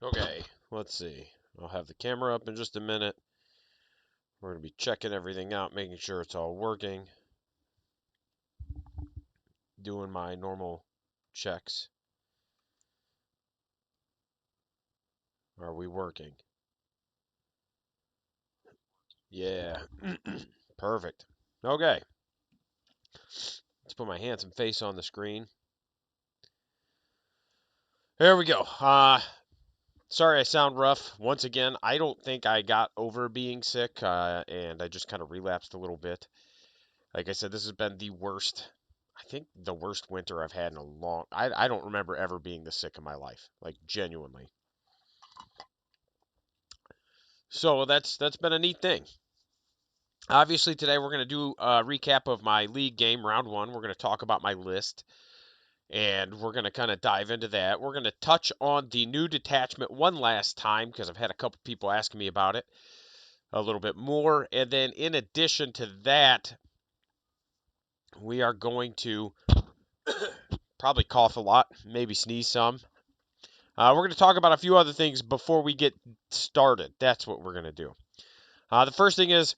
Okay, let's see. I'll have the camera up in just a minute. We're going to be checking everything out, making sure it's all working, doing my normal checks. Are we working? Yeah. Perfect. Okay. Let's put my handsome face on the screen. There we go. Sorry I sound rough. Once again, I don't think I got over being sick, and I just kind of relapsed a little bit. Like I said, this has been the worst, I think the worst winter I've had in a long, I don't remember ever being this sick in my life, like genuinely. So that's been a neat thing. Obviously, today we're going to do a recap of my league game, round one. We're going to talk about my list, and we're going to kind of dive into that. We're going to touch on the new detachment one last time because I've had a couple people asking me about it a little bit more. And then in addition to that, we are going to probably cough a lot, maybe sneeze some. We're going to talk about a few other things before we get started. That's what we're going to do. The first thing is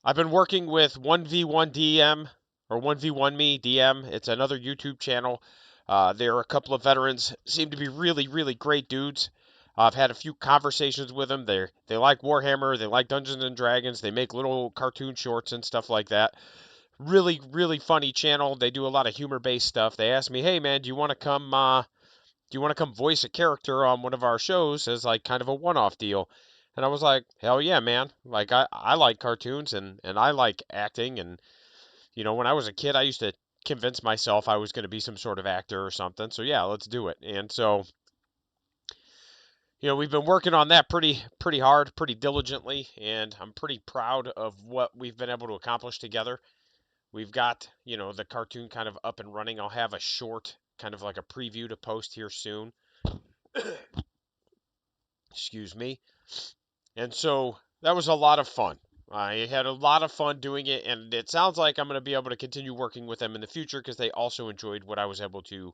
I've been working with 1v1 DM or 1v1 me DM. It's another YouTube channel. There are a couple of veterans, seem to be really, really great dudes. I've had a few conversations with them. They like Warhammer, they like Dungeons and Dragons, they make little cartoon shorts and stuff like that. Really, really funny channel. They do a lot of humor-based stuff. They asked me, "Hey man, do you want to come voice a character on one of our shows as like kind of a one-off deal?" And I was like, hell yeah, man. Like I like cartoons and I like acting and when I was a kid I used to convince myself I was going to be some sort of actor or something. So yeah, let's do it. And so, we've been working on that pretty hard, pretty diligently, and I'm pretty proud of what we've been able to accomplish together. We've got, the cartoon kind of up and running. I'll have a short kind of like a preview to post here soon. Excuse me. And so that was a lot of fun. I had a lot of fun doing it, and it sounds like I'm going to be able to continue working with them in the future because they also enjoyed what I was able to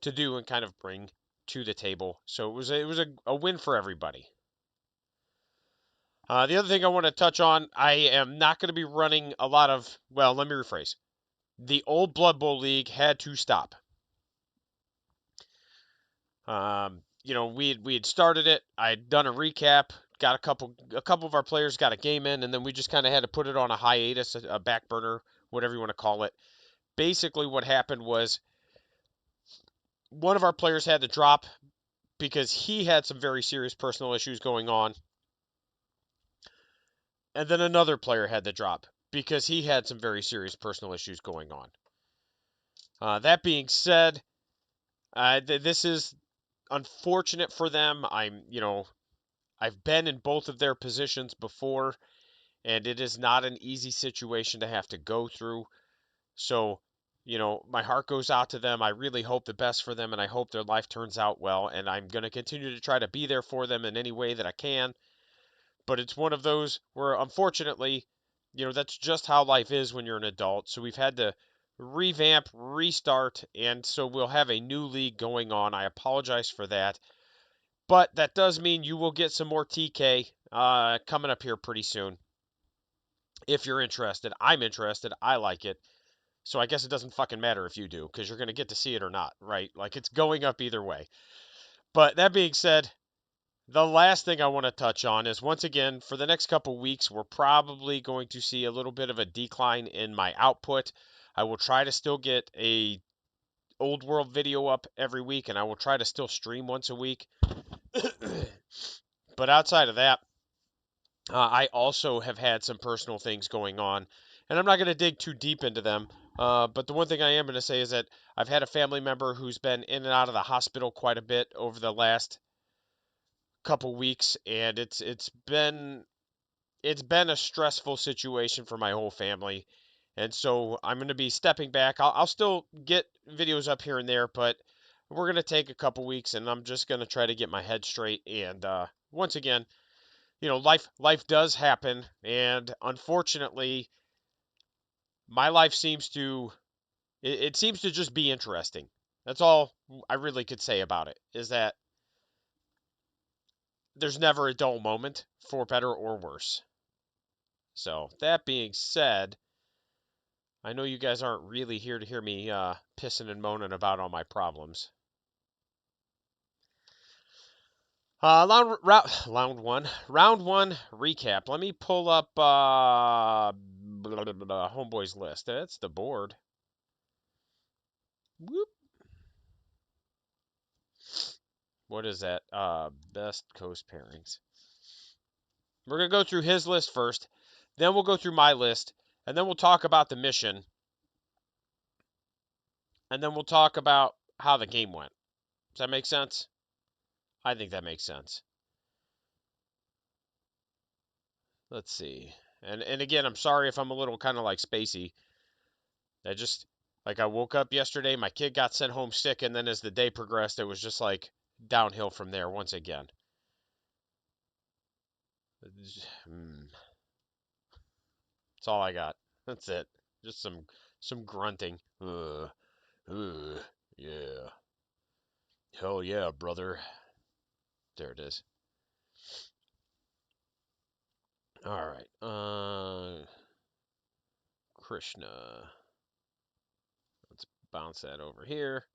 do and kind of bring to the table. So it was a win for everybody. The other thing I want to touch on, I am not going to be running a lot of. Well, let me rephrase. The old Blood Bowl League had to stop. We had started it. I'd done a recap, got a couple of our players got a game in, and then we just kind of had to put it on a hiatus, a back burner, whatever you want to call it. Basically, what happened was one of our players had to drop because he had some very serious personal issues going on, and then another player had to drop because he had some very serious personal issues going on. That being said, this is unfortunate for them. I've been in both of their positions before, and it is not an easy situation to have to go through. So, my heart goes out to them. I really hope the best for them, and I hope their life turns out well. And I'm going to continue to try to be there for them in any way that I can. But it's one of those where, unfortunately, that's just how life is when you're an adult. So we've had to revamp, restart, and so we'll have a new league going on. I apologize for that. But that does mean you will get some more TK coming up here pretty soon. If you're interested, I'm interested. I like it. So I guess it doesn't fucking matter if you do, because you're going to get to see it or not, right? Like, it's going up either way. But that being said, the last thing I want to touch on is, once again, for the next couple weeks, we're probably going to see a little bit of a decline in my output. I will try to still get a old world video up every week, and I will try to still stream once a week. But outside of that, I also have had some personal things going on, and I'm not going to dig too deep into them. But the one thing I am going to say is that I've had a family member who's been in and out of the hospital quite a bit over the last couple weeks, and it's been a stressful situation for my whole family. And so I'm going to be stepping back. I'll still get videos up here and there, but we're going to take a couple weeks, and I'm just going to try to get my head straight. And once again, life does happen, and unfortunately, my life it seems to just be interesting. That's all I really could say about it, is that there's never a dull moment, for better or worse. So, that being said, I know you guys aren't really here to hear me pissing and moaning about all my problems. Round one recap. Let me pull up Homeboy's list. That's the board. Whoop. What is that? Best coast pairings. We're gonna go through his list first, then we'll go through my list, and then we'll talk about the mission, and then we'll talk about how the game went. Does that make sense? I think that makes sense. Let's see. And again, I'm sorry if I'm a little kind of like spacey. I woke up yesterday, my kid got sent home sick, and then as the day progressed, it was just like downhill from there once again. That's all I got. That's it. Just some grunting. Yeah. Hell yeah, brother. There it is. All right. Krishna. Let's bounce that over here.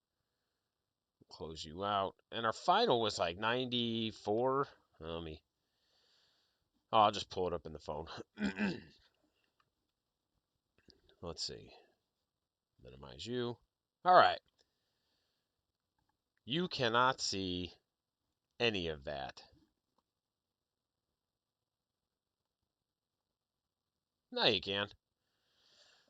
Close you out. And our final was like 94. I'll just pull it up in the phone. Let's see. Minimize you. All right. You cannot see any of that. Now you can.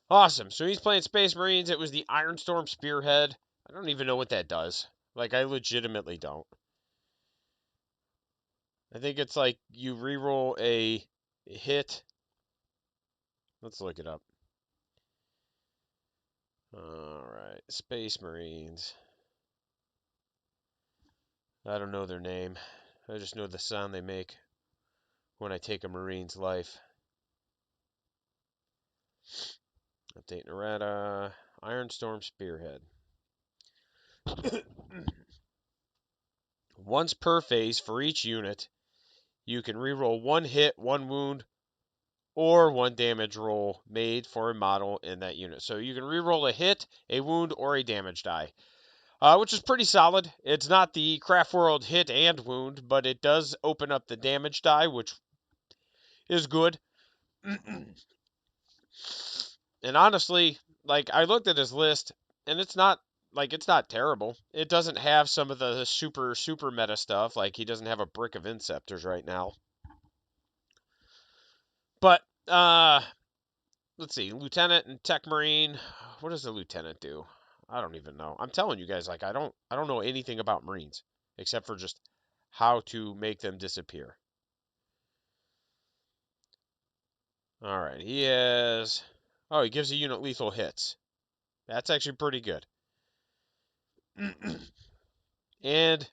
Awesome. So he's playing Space Marines. It was the Ironstorm Spearhead. I don't even know what that does. Like, I legitimately don't. I think it's like you reroll a hit. Let's look it up. Alright. Space Marines. I don't know their name. I just know the sound they make when I take a Marine's life. Update errata. Ironstorm Spearhead. Once per phase for each unit, you can reroll one hit, one wound, or one damage roll made for a model in that unit. So you can reroll a hit, a wound, or a damage die, which is pretty solid. It's not the Craft World hit and wound, but it does open up the damage die, which is good. And honestly, like, I looked at his list, and it's not terrible. It doesn't have some of the super meta stuff. Like, he doesn't have a brick of Inceptors right now. But let's see, Lieutenant and Tech Marine. What does the Lieutenant do? I don't even know. I'm telling you guys, like, I don't know anything about Marines except for just how to make them disappear. All right, he has. Oh, he gives a unit lethal hits. That's actually pretty good. And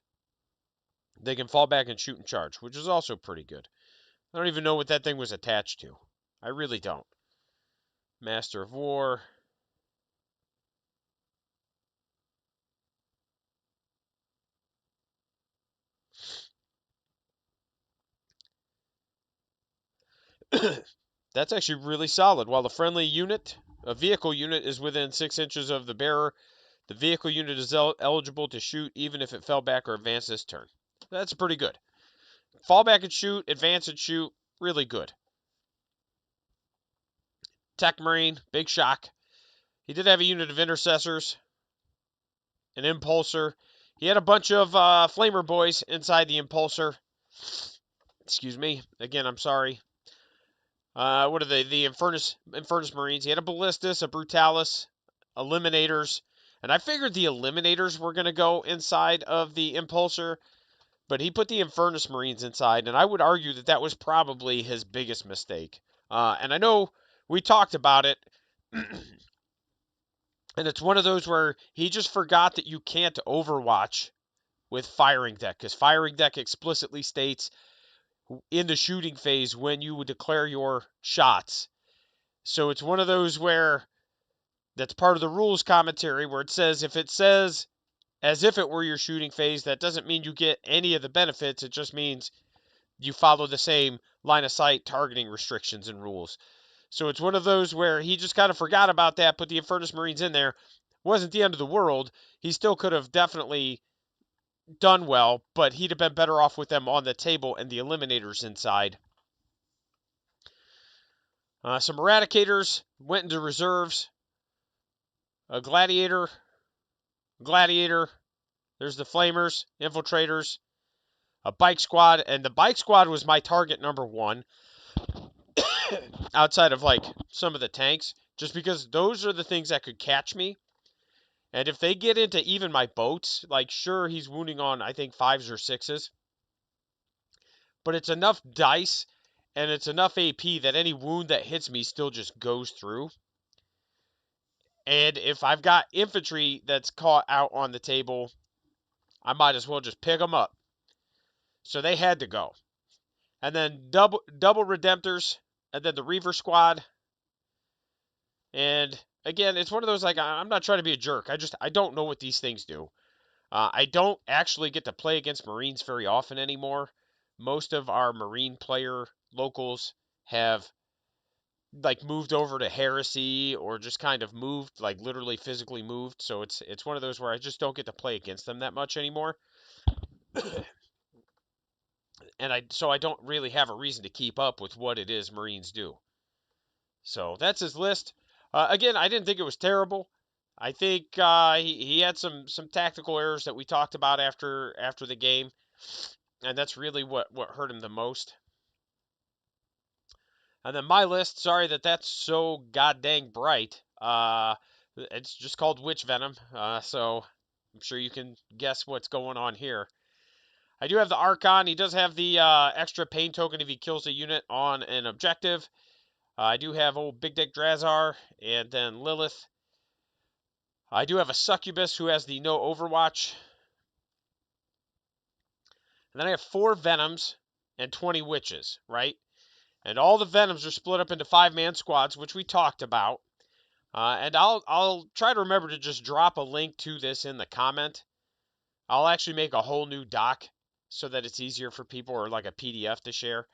they can fall back and shoot and charge, which is also pretty good. I don't even know what that thing was attached to. I really don't. Master of War. That's actually really solid. While the friendly unit, a vehicle unit, is within 6 inches of the bearer, the vehicle unit is eligible to shoot even if it fell back or advanced this turn. That's pretty good. Fall back and shoot, advance and shoot, really good. Tech Marine, big shock. He did have a unit of intercessors, an impulsor. He had a bunch of flamer boys inside the impulsor. Excuse me. Again, I'm sorry. What are they? The Infernus Marines. He had a Ballistus, a Brutalis, Eliminators. And I figured the Eliminators were going to go inside of the Impulsor, but he put the Infernus Marines inside, and I would argue that that was probably his biggest mistake. And I know we talked about it, and it's one of those where he just forgot that you can't overwatch with Firing Deck, because Firing Deck explicitly states in the shooting phase when you would declare your shots. So it's one of those where that's part of the rules commentary where it says if it says as if it were your shooting phase, that doesn't mean you get any of the benefits. It just means you follow the same line of sight targeting restrictions and rules. So it's one of those where he just kind of forgot about that, put the Infernus Marines in there. Wasn't the end of the world. He still could have definitely done well, but he'd have been better off with them on the table and the Eliminators inside. Some Eradicators went into reserves. A Gladiator. There's the Flamers, Infiltrators, a Bike Squad, and the Bike Squad was my target number one outside of like some of the tanks, just because those are the things that could catch me. And if they get into even my boats, like sure he's wounding on I think 5s or 6s, but it's enough dice and it's enough AP that any wound that hits me still just goes through. And if I've got infantry that's caught out on the table, I might as well just pick them up. So they had to go. And then double Redemptors, and then the Reaver Squad. And again, it's one of those like I'm not trying to be a jerk. I don't know what these things do. I don't actually get to play against Marines very often anymore. Most of our Marine player locals have like moved over to Heresy or just kind of moved, like literally physically moved. So it's one of those where I just don't get to play against them that much anymore. And I don't really have a reason to keep up with what it is Marines do. So that's his list. Again, I didn't think it was terrible. I think he had some tactical errors that we talked about after the game, and that's really what hurt him the most. And then my list, sorry that's so god dang bright. It's just called Witch Venom. So I'm sure you can guess what's going on here. I do have the Archon. He does have the extra pain token if he kills a unit on an objective. I do have old Big Dick Drazar and then Lilith. I do have a Succubus who has the no Overwatch. And then I have 4 Venoms and 20 Witches, right? And all the Venoms are split up into 5-man squads, which we talked about. And I'll try to remember to just drop a link to this in the comment. I'll actually make a whole new doc so that it's easier for people, or like a PDF to share.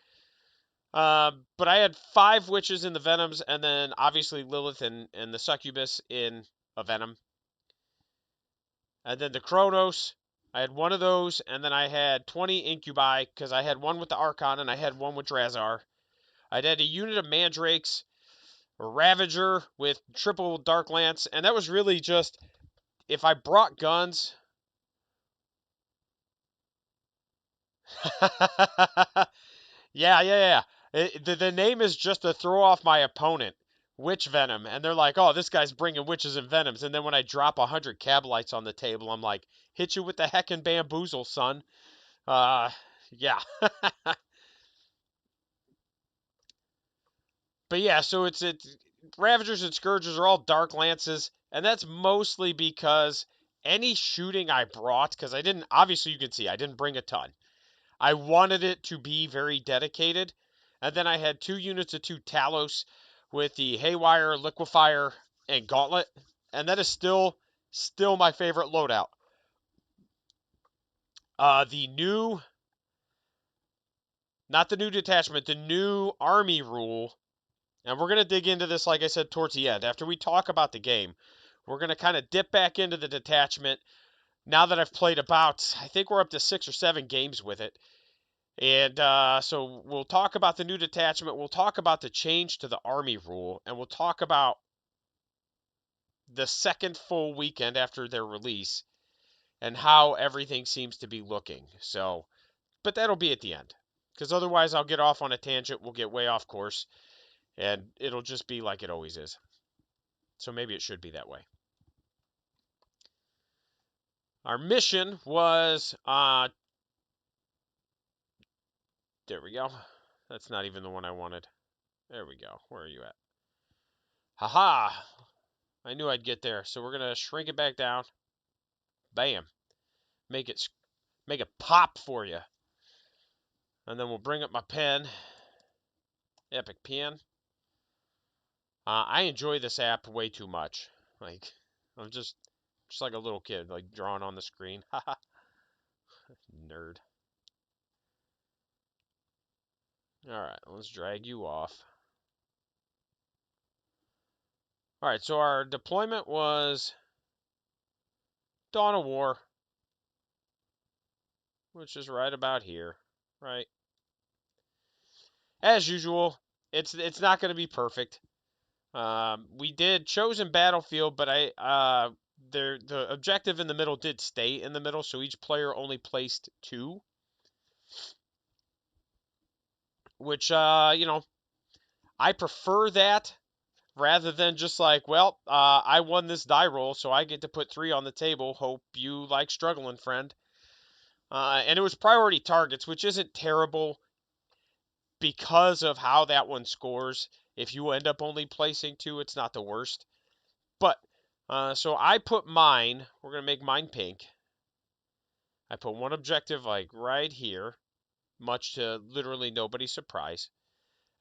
But I had 5 Witches in the Venoms, and then obviously Lilith and the Succubus in a Venom. And then the Kronos, I had 1 of those, and then I had 20 Incubi, because I had 1 with the Archon, and I had 1 with Drazar. I had a unit of Mandrakes, a Ravager with triple Dark Lance, and that was really just, if I brought guns... Yeah. The name is just to throw off my opponent, Witch Venom, and they're like, oh, this guy's bringing witches and venoms, and then when I drop 100 Cabalites on the table, I'm like, hit you with the heckin' bamboozle, son. Yeah. But yeah, so it's Ravagers and Scourgers are all Dark Lances, and that's mostly because any shooting I brought, because I didn't, obviously you can see, I didn't bring a ton. I wanted it to be very dedicated. And then I had 2 units of 2 Talos with the Haywire, Liquefier, and Gauntlet. And that is still my favorite loadout. The new, not the new detachment, the new army rule. And we're going to dig into this, like I said, towards the end. After we talk about the game, we're going to kind of dip back into the detachment now that I've played about, I think we're up to 6 or 7 games with it. And so we'll talk about the new detachment. We'll talk about the change to the Army rule. And we'll talk about the second full weekend after their release and how everything seems to be looking. So, but that'll be at the end. Because otherwise I'll get off on a tangent. We'll get way off course. And it'll just be like it always is. So maybe it should be that way. Our mission was... there we go. That's not even the one I wanted. There we go. Where are you at? Haha! I knew I'd get there. So we're going to shrink it back down. Bam. Make it pop for you. And then we'll bring up my pen. Epic Pen. I enjoy this app way too much. Like, I'm just like a little kid, like drawing on the screen. Haha. Nerd. Alright, let's drag you off. Alright, so our deployment was Dawn of War, which is right about here, right? As usual, it's not going to be perfect. We did chosen battlefield, but the objective in the middle did stay in the middle, so each player only placed 2, which I prefer that rather than just like, well, I won this die roll, so I get to put 3 on the table. Hope you like struggling, friend. And it was priority targets, which isn't terrible because of how that one scores. If you end up only placing 2, it's not the worst. But, so I put mine, we're going to make mine pink. I put one objective like right here, much to literally nobody's surprise.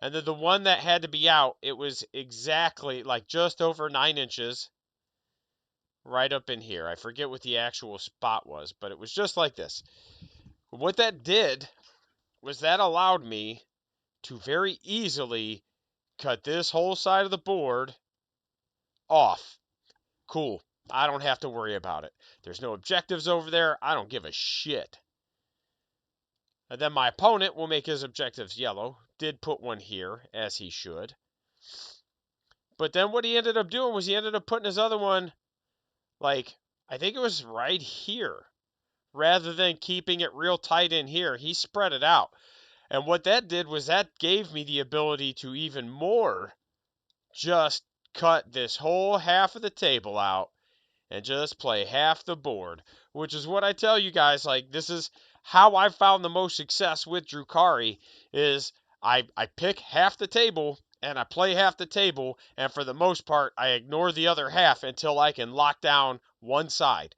And then the one that had to be out, it was exactly like just over 9 inches right up in here. I forget what the actual spot was, but it was just like this. What that did was that allowed me to very easily cut this whole side of the board off. Cool. I don't have to worry about it. There's no objectives over there. I don't give a shit. And then my opponent will make his objectives yellow. Did put one here, as he should. But then what he ended up doing was he ended up putting his other one, like, I think it was right here. Rather than keeping it real tight in here, he spread it out. And what that did was that gave me the ability to even more just cut this whole half of the table out and just play half the board, which is what I tell you guys, like, this is how I found the most success with Drukhari is I pick half the table and I play half the table, and for the most part I ignore the other half until I can lock down one side.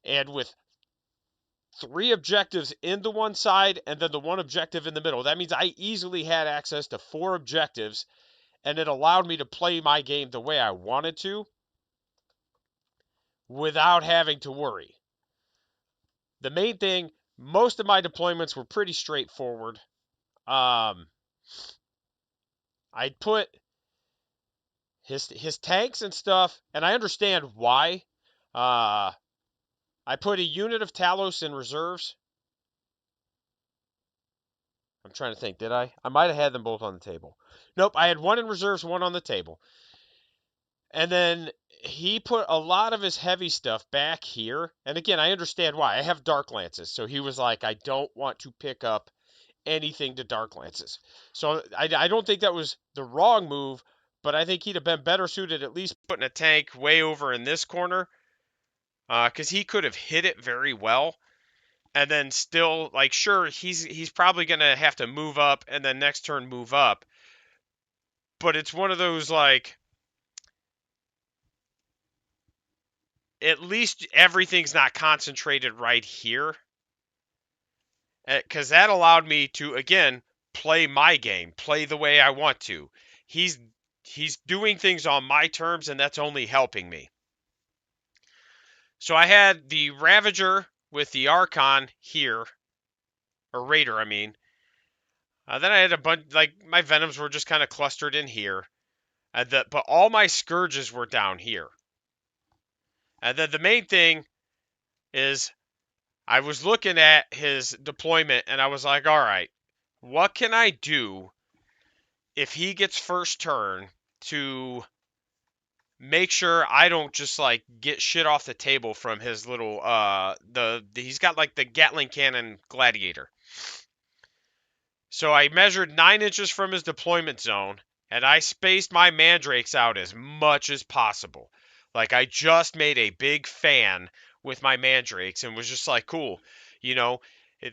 And with 3 objectives in the one side and then the one objective in the middle, that means I easily had access to 4 objectives, and it allowed me to play my game the way I wanted to without having to worry. The main thing, most of my deployments were pretty straightforward. I put his tanks and stuff, and I understand why. I put a unit of Talos in reserves. I'm trying to think, did I? I might have had them both on the table. Nope, I had one in reserves, one on the table. And then he put a lot of his heavy stuff back here. And again, I understand why. I have Dark Lances. So he was like, I don't want to pick up anything to Dark Lances. So I don't think that was the wrong move, but I think he'd have been better suited at least putting a tank way over in this corner, because he could have hit it very well. And then still, like, sure, he's probably going to have to move up and then next turn move up. But it's one of those, like, at least everything's not concentrated right here. Because that allowed me to, again, play my game, play the way I want to. He's doing things on my terms, and that's only helping me. So I had the Ravager with the Archon here, or Raider, I mean. Then I had a bunch, like, my Venoms were just kind of clustered in here. But all my Scourges were down here. And then the main thing is I was looking at his deployment, and I was like, all right, what can I do if he gets first turn to make sure I don't just like get shit off the table from his little he's got like the Gatling cannon gladiator. So I measured 9 inches from his deployment zone, and I spaced my mandrakes out as much as possible. Like, I just made a big fan with my mandrakes and was just like, cool, you know,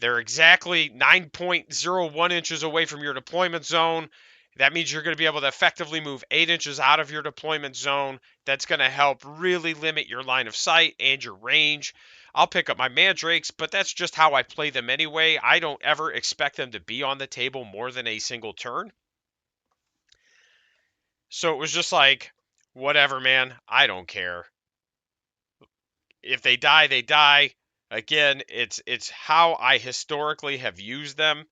they're exactly 9.01 inches away from your deployment zone. That means you're going to be able to effectively move 8 inches out of your deployment zone. That's going to help really limit your line of sight and your range. I'll pick up my mandrakes, but that's just how I play them anyway. I don't ever expect them to be on the table more than a single turn. So it was just like, whatever, man. I don't care. If they die, they die. Again, it's how I historically have used them.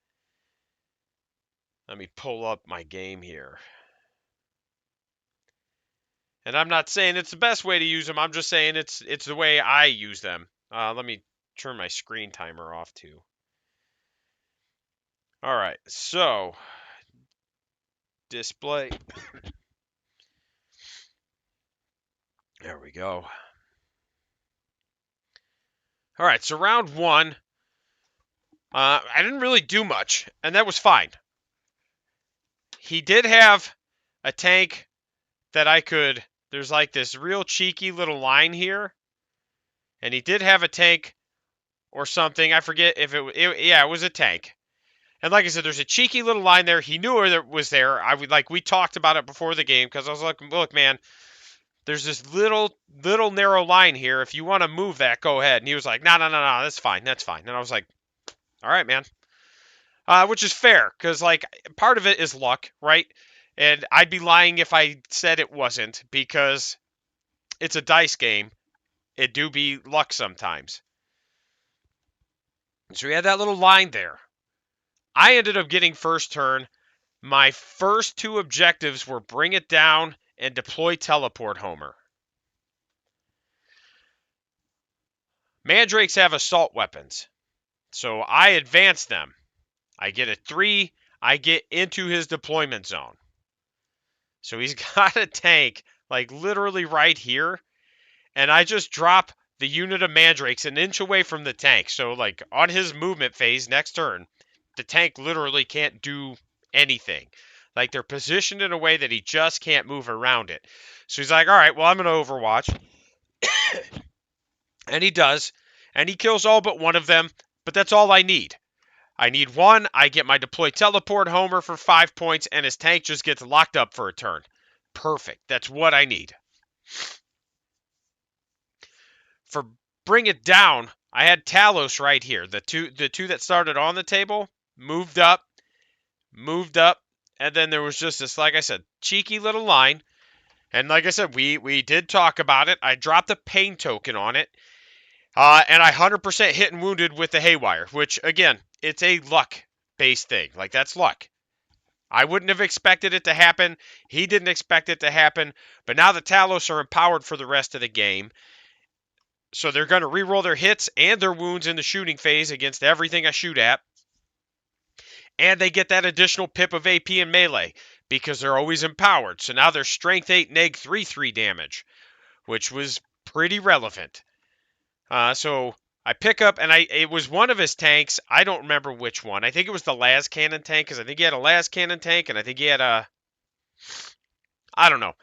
Let me pull up my game here. And I'm not saying it's the best way to use them. I'm just saying it's the way I use them. Let me turn my screen timer off too. All right, so display. There we go. All right, so round one, I didn't really do much, and that was fine. He did have a tank that I could. There's like this real cheeky little line here, and he did have a tank or something. I forget if yeah, it was a tank. And like I said, there's a cheeky little line there. He knew it was there. We talked about it before the game because I was like, look, man, there's this little narrow line here. If you want to move that, go ahead. And he was like, no, that's fine, that's fine. And I was like, all right, man. Which is fair because like part of it is luck, right? And I'd be lying if I said it wasn't because it's a dice game. It do be luck sometimes. So we had that little line there. I ended up getting first turn. My first two objectives were bring it down and deploy teleport Homer. Mandrakes have assault weapons, so I advance them. I get a 3, I get into his deployment zone. So he's got a tank, like literally right here, and I just drop the unit of Mandrakes an inch away from the tank. So, like, on his movement phase next turn, the tank literally can't do anything. Like, they're positioned in a way that he just can't move around it. So he's like, all right, well, I'm going to Overwatch. And he does. And he kills all but one of them, but that's all I need. I need one. I get my deploy teleport Homer for 5 points, and his tank just gets locked up for a turn. Perfect. That's what I need. For bring it down, I had Talos right here. The two that started on the table moved up, and then there was just this, like I said, cheeky little line. And like I said, we did talk about it. I dropped a pain token on it, and I 100% hit and wounded with the Haywire, which again, it's a luck-based thing. Like that's luck. I wouldn't have expected it to happen. He didn't expect it to happen. But now the Talos are empowered for the rest of the game. So they're going to reroll their hits and their wounds in the shooting phase against everything I shoot at. And they get that additional pip of AP and melee because they're always empowered. So now they're strength 8, neg 3 damage, which was pretty relevant. So I pick up, and it was one of his tanks. I don't remember which one. I think it was the las cannon tank because I think he had a las cannon tank, and I think he had a, I don't know.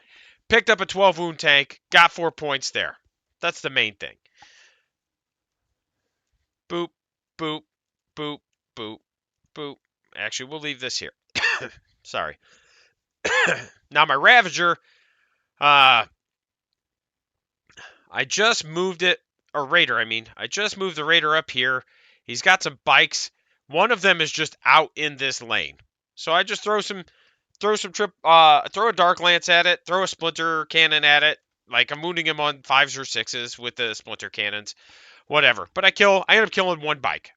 Picked up a 12 wound tank, got 4 points there. That's the main thing. Boop, boop, boop, boop, boop. Actually, we'll leave this here. Sorry. Now my Ravager, I just moved it, or Raider, I mean. I just moved the Raider up here. He's got some bikes. One of them is just out in this lane. So I just throw a Dark Lance at it, throw a Splinter Cannon at it. Like, I'm wounding him on 5s or 6s with the Splinter Cannons. Whatever. But I end up killing one bike.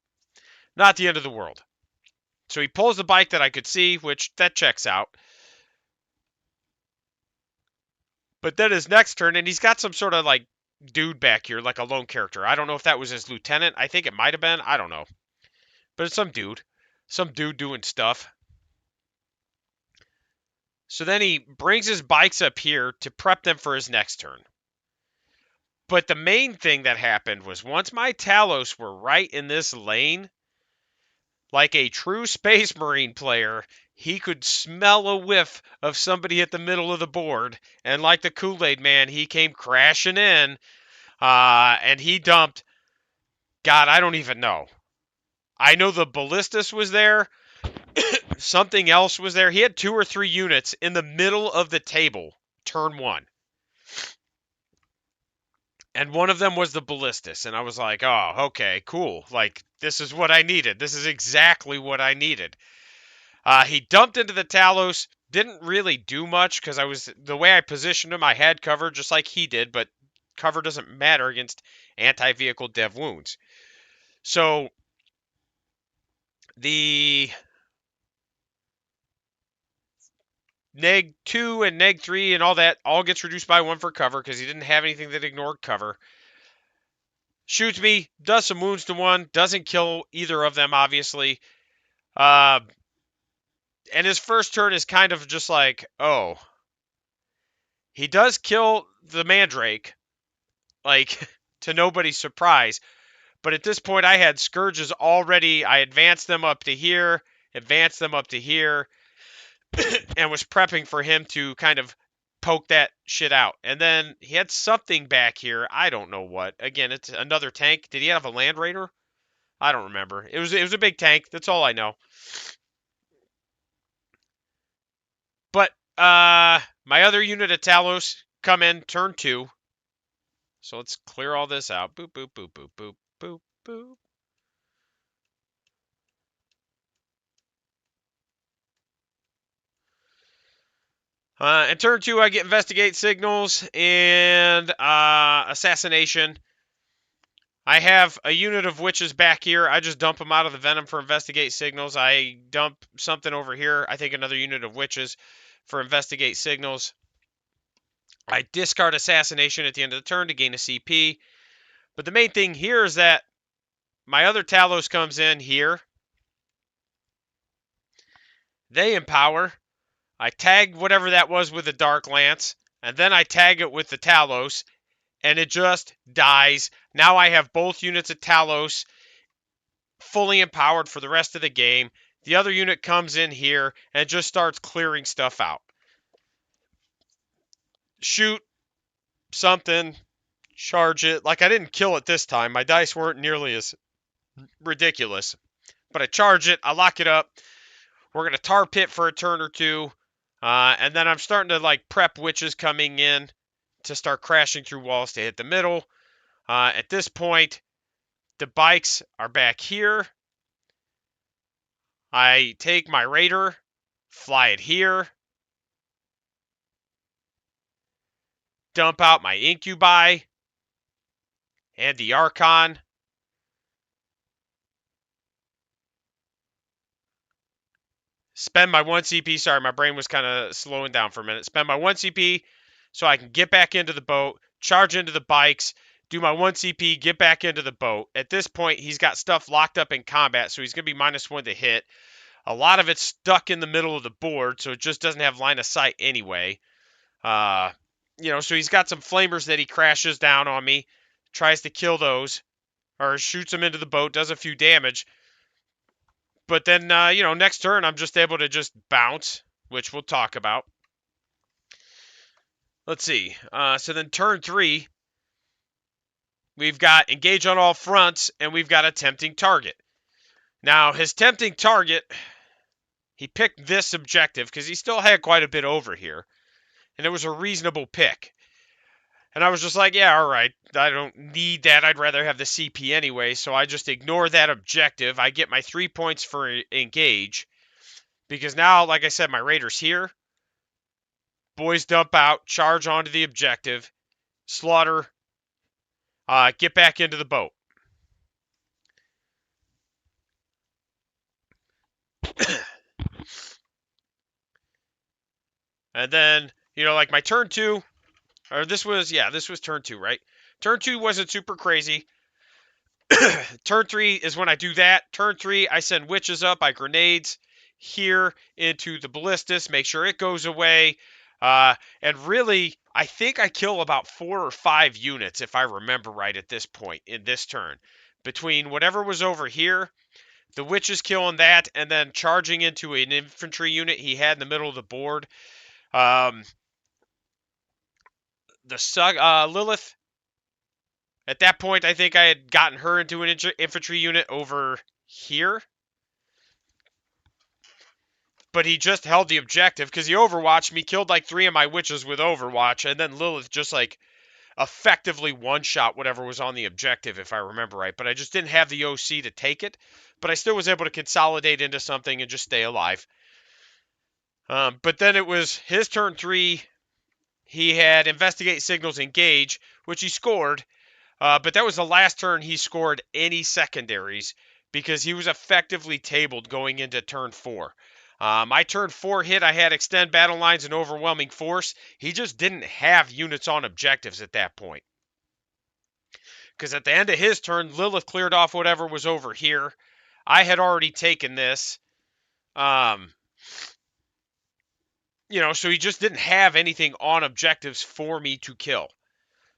Not the end of the world. So he pulls the bike that I could see, which that checks out. But then his next turn, and he's got some sort of like dude back here, like a lone character. I don't know if that was his lieutenant. I think it might have been. I don't know. But it's some dude. Some dude doing stuff. So then he brings his bikes up here to prep them for his next turn. But the main thing that happened was once my Talos were right in this lane, like a true Space Marine player, he could smell a whiff of somebody at the middle of the board. And like the Kool-Aid man, he came crashing in, and he dumped, God, I don't even know. I know the Ballistus was there. Something else was there. He had 2 or 3 units in the middle of the table, turn 1. And one of them was the Ballistus. And I was like, oh, okay, cool. Like, this is what I needed. This is exactly what I needed. He dumped into the Talos. Didn't really do much because the way I positioned him, I had cover just like he did. But cover doesn't matter against anti-vehicle dev wounds. So the neg 2 and neg 3 and all that all gets reduced by 1 for cover because he didn't have anything that ignored cover. Shoots me, does some wounds to one, doesn't kill either of them, obviously. And his first turn is kind of just like, oh. He does kill the Mandrake, like, to nobody's surprise. But at this point, I had Scourges already. I advanced them up to here, advanced them up to here, and was prepping for him to kind of poke that shit out. And then he had something back here. I don't know what. Again, it's another tank. Did he have a Land Raider? I don't remember. It was a big tank. That's all I know. But my other unit of Talos come in turn 2. So let's clear all this out. Boop, boop, boop, boop, boop, boop, boop. In turn 2, I get Investigate Signals and Assassination. I have a unit of witches back here. I just dump them out of the Venom for Investigate Signals. I dump something over here. I think another unit of witches for Investigate Signals. I discard Assassination at the end of the turn to gain a CP. But the main thing here is that my other Talos comes in here. They empower. I tag whatever that was with the Dark Lance, and then I tag it with the Talos, and it just dies. Now I have both units of Talos fully empowered for the rest of the game. The other unit comes in here and just starts clearing stuff out. Shoot something, charge it. Like, I didn't kill it this time. My dice weren't nearly as ridiculous. But I charge it, I lock it up. We're going to tar pit for a turn or two. And then I'm starting to like prep witches coming in to start crashing through walls to hit the middle. At this point, the bikes are back here. I take my Raider, fly it here, dump out my Incubi and the Archon. Spend my 1 CP. Sorry, my brain was kind of slowing down for a minute. Spend my 1 CP so I can get back into the boat, charge into the bikes, do my 1 CP, get back into the boat. At this point, he's got stuff locked up in combat, so he's going to be -1 to hit. A lot of it's stuck in the middle of the board, so it just doesn't have line of sight anyway. So he's got some flamers that he crashes down on me, tries to kill those, or shoots them into the boat, does a few damage. But then, next turn, I'm just able to just bounce, which we'll talk about. Let's see. So then turn 3, we've got engage on all fronts, and we've got a tempting target. Now, his tempting target, he picked this objective because he still had quite a bit over here, and it was a reasonable pick. And I was just like, yeah, all right, I don't need that. I'd rather have the CP anyway, so I just ignore that objective. I get my 3 points for engage, because now, like I said, my Raider's here. Boys dump out, charge onto the objective, slaughter, get back into the boat. And then, like my turn 2, or this was turn 2, right? Turn 2 wasn't super crazy. Turn 3 is when I do that. Turn 3, I send witches up. I grenades here into the ballistas, make sure it goes away. And really, I think I kill about 4 or 5 units, if I remember right, at this point in this turn. Between whatever was over here, the witches killing that, and then charging into an infantry unit he had in the middle of the board. Lilith, at that point, I think I had gotten her into an infantry unit over here. But he just held the objective because he overwatched me, killed like 3 of my witches with overwatch, and then Lilith just like effectively one-shot whatever was on the objective, if I remember right. But I just didn't have the OC to take it. But I still was able to consolidate into something and just stay alive. But then it was his turn 3. He had Investigate Signals Engage, which he scored. But that was the last turn he scored any secondaries because he was effectively tabled going into turn 4. My turn 4 hit, I had extend battle lines and overwhelming force. He just didn't have units on objectives at that point. Because at the end of his turn, Lilith cleared off whatever was over here. I had already taken this. So he just didn't have anything on objectives for me to kill.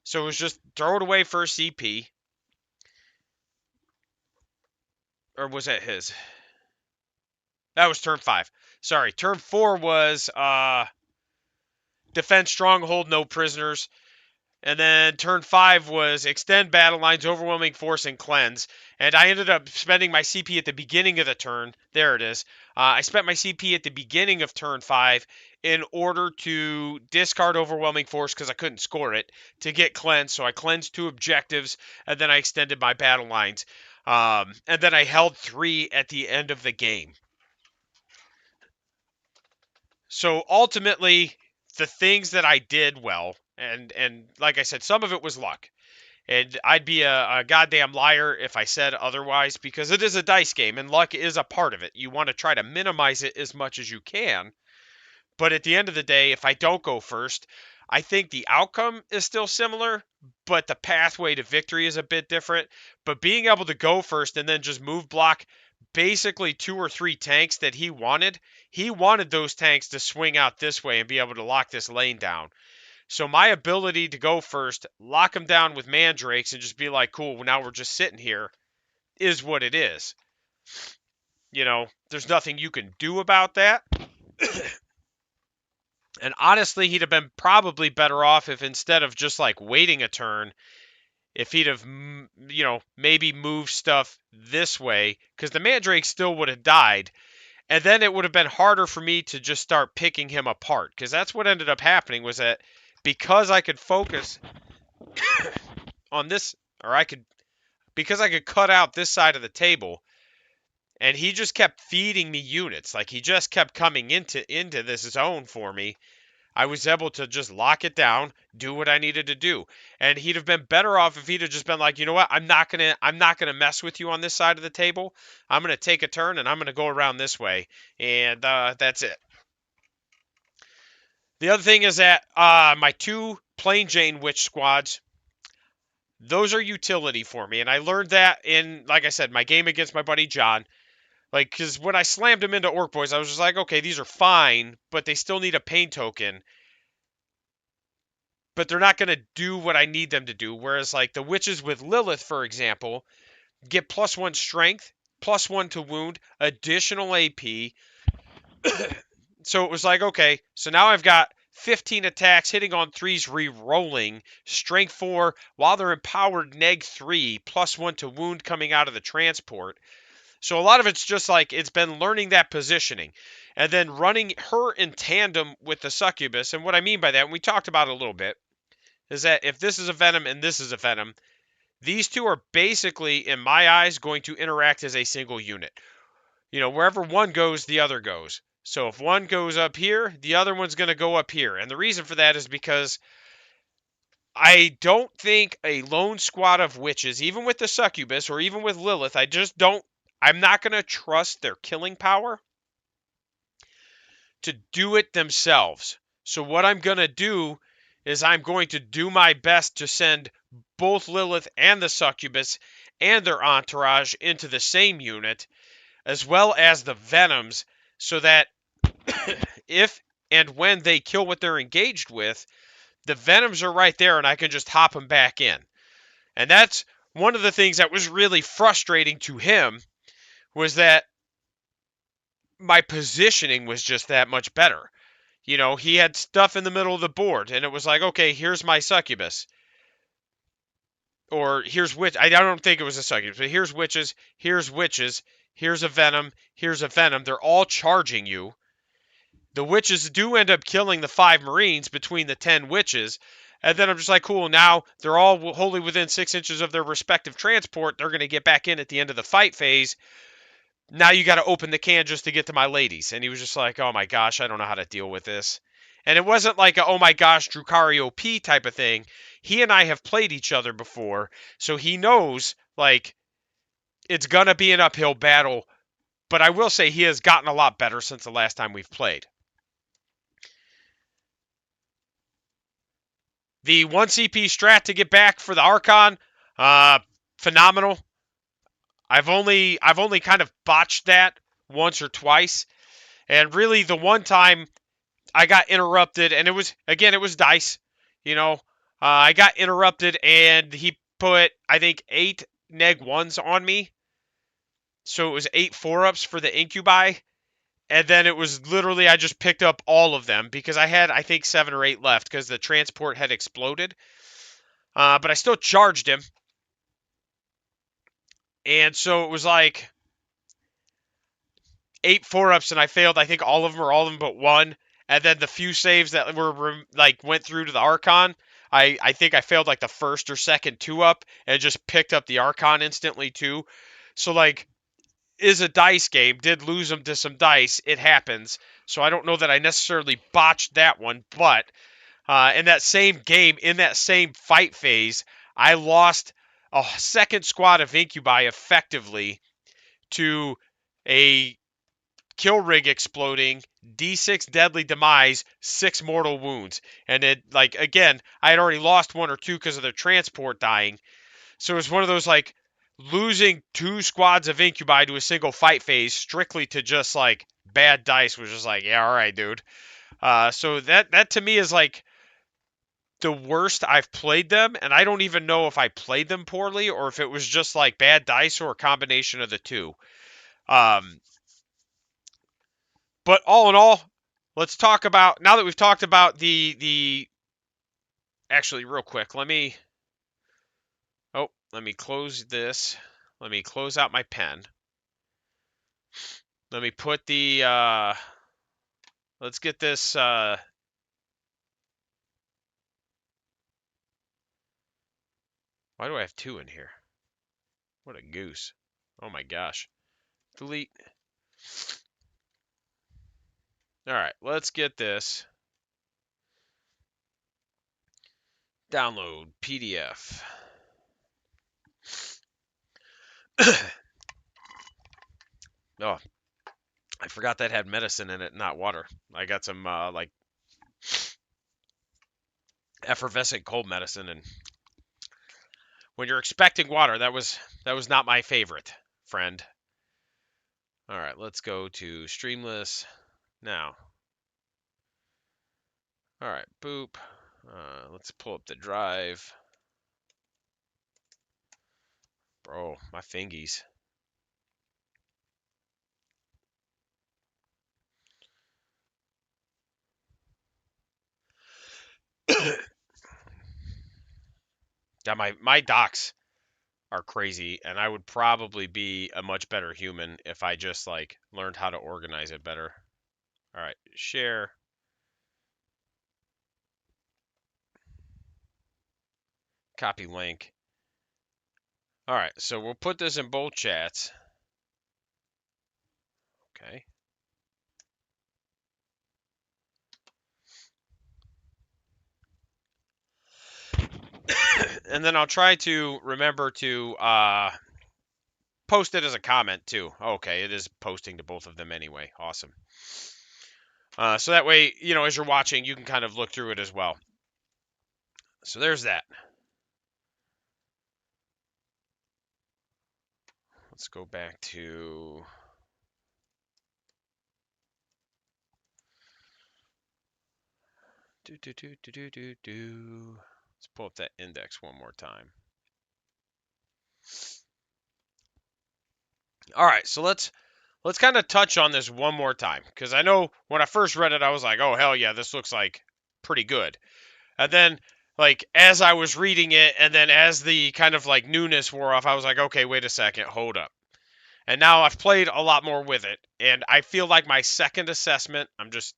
So it was just throw it away for a CP. Or was that his? That was turn 5. Sorry, turn 4 was defense stronghold, no prisoners. And then turn 5 was extend battle lines, overwhelming force, and cleanse. And I ended up spending my CP at the beginning of the turn. There it is. I spent my CP at the beginning of turn 5 in order to discard overwhelming force because I couldn't score it to get cleanse. So I cleansed 2 objectives, and then I extended my battle lines. And then I held 3 at the end of the game. So ultimately, the things that I did well, and like I said, some of it was luck. And I'd be a goddamn liar if I said otherwise, because it is a dice game and luck is a part of it. You want to try to minimize it as much as you can. But at the end of the day, if I don't go first, I think the outcome is still similar, but the pathway to victory is a bit different. But being able to go first and then just move block basically 2 or 3 tanks that he wanted those tanks to swing out this way and be able to lock this lane down. So my ability to go first, lock them down with mandrakes, and just be like, cool, well, now we're just sitting here, is what it is. There's nothing you can do about that. And honestly, he'd have been probably better off if instead of just like waiting a turn, if he'd have, maybe moved stuff this way, because the mandrake still would have died. And then it would have been harder for me to just start picking him apart, because that's what ended up happening was that because I could focus on this, because I could cut out this side of the table, and he just kept feeding me units. Like he just kept coming into this zone for me. I was able to just lock it down, do what I needed to do. And he'd have been better off if he'd have just been like, you know what, I'm not gonna mess with you on this side of the table. I'm gonna take a turn and I'm gonna go around this way. And that's it. The other thing is that my 2 Plain Jane Witch squads, those are utility for me. And I learned that in, like I said, my game against my buddy John. Like, because when I slammed him into Orc Boys, I was just like, okay, these are fine, but they still need a pain token. But they're not going to do what I need them to do. Whereas, like, the witches with Lilith, for example, get +1 strength, +1 to wound, additional AP. So it was like, okay, so now I've got 15 attacks, hitting on 3s, re-rolling, strength 4, while they're empowered, neg 3, +1 to wound coming out of the transport. So a lot of it's just like it's been learning that positioning and then running her in tandem with the succubus. And what I mean by that, and we talked about it a little bit, is that if this is a venom and this is a venom, these two are basically, in my eyes, going to interact as a single unit. Wherever one goes, the other goes. So if one goes up here, the other one's going to go up here. And the reason for that is because I don't think a lone squad of witches, even with the succubus or even with Lilith, I'm not going to trust their killing power to do it themselves. So what I'm going to do is I'm going to do my best to send both Lilith and the succubus and their entourage into the same unit, as well as the venoms, so that if and when they kill what they're engaged with, the venoms are right there and I can just hop them back in. And that's one of the things that was really frustrating to him, was that my positioning was just that much better. He had stuff in the middle of the board, and it was like, okay, here's my succubus. Or here's witch. I don't think it was a succubus, but here's witches, here's a venom, here's a venom. They're all charging you. The witches do end up killing the 5 Marines between the 10 witches. And then I'm just like, cool, now they're all wholly within 6 inches of their respective transport. They're going to get back in at the end of the fight phase. Now you got to open the can just to get to my ladies. And he was just like, oh my gosh, I don't know how to deal with this. And it wasn't like a, oh my gosh, Drukhari OP type of thing. He and I have played each other before, so he knows, like, it's going to be an uphill battle but I will say he has gotten a lot better since the last time we've played. The 1 CP strat to get back for the Archon, phenomenal. I've only kind of botched that once or twice, and really the one time I got interrupted, and it was dice, you know. I got interrupted, and he put I think 8 neg 1s on me, so it was 8 4-ups for the incubi, and then it was literally I just picked up all of them because I had I think 7 or 8 left because the transport had exploded. But I still charged him, and so it was like 8 4-ups, and I failed. I think all of them or all of them but one. And then the few saves that were like went through to the Archon, I think I failed like the first or second 2-up and just picked up the Archon instantly too. So like is a dice game. Did lose them to some dice. It happens. So I don't know that I necessarily botched that one, but in that same game, in that same fight phase, I lost a second squad of Incubi effectively to a kill rig exploding, D6 deadly demise, 6 mortal wounds. And it, like, again, I had already lost 1 or 2 because of their transport dying. So it was one of those, like, losing 2 squads of Incubi to a single fight phase strictly to just, like, bad dice was just like, yeah, all right, dude. So that to me is, like, the worst I've played them, and I don't even know if I played them poorly or if it was just, like, bad dice or a combination of the two. Um, But all in all, let's talk about now that we've talked about the actually real quick, let me close this. Let me close out my pen. Let me put the let's get this why do I have 2 in here? What a goose. Oh my gosh. Delete. All right, let's get this. Download PDF. Oh, I forgot that had medicine in it, not water. I got some like effervescent cold medicine, and when you're expecting water, that was not my favorite, friend. All right, let's go to Streamless now. All right, boop. Let's pull up the drive. Bro, my fingies. Yeah, my docs are crazy, and I would probably be a much better human if I just like learned how to organize it better. All right, share. Copy link. All right, so we'll put this in both chats. Okay. And then I'll try to remember to post it as a comment too. Okay, it is posting to both of them anyway. Awesome. So that way, as you're watching, you can kind of look through it as well. So there's that. Let's go back to Let's pull up that index one more time. All right, so let's kind of touch on this one more time, because I know when I first read it, I was like, oh hell yeah, this looks like pretty good. And then like as I was reading it, and then as the kind of like newness wore off, I was like, okay, wait a second, hold up. And now I've played a lot more with it, and I feel like my second assessment, I'm just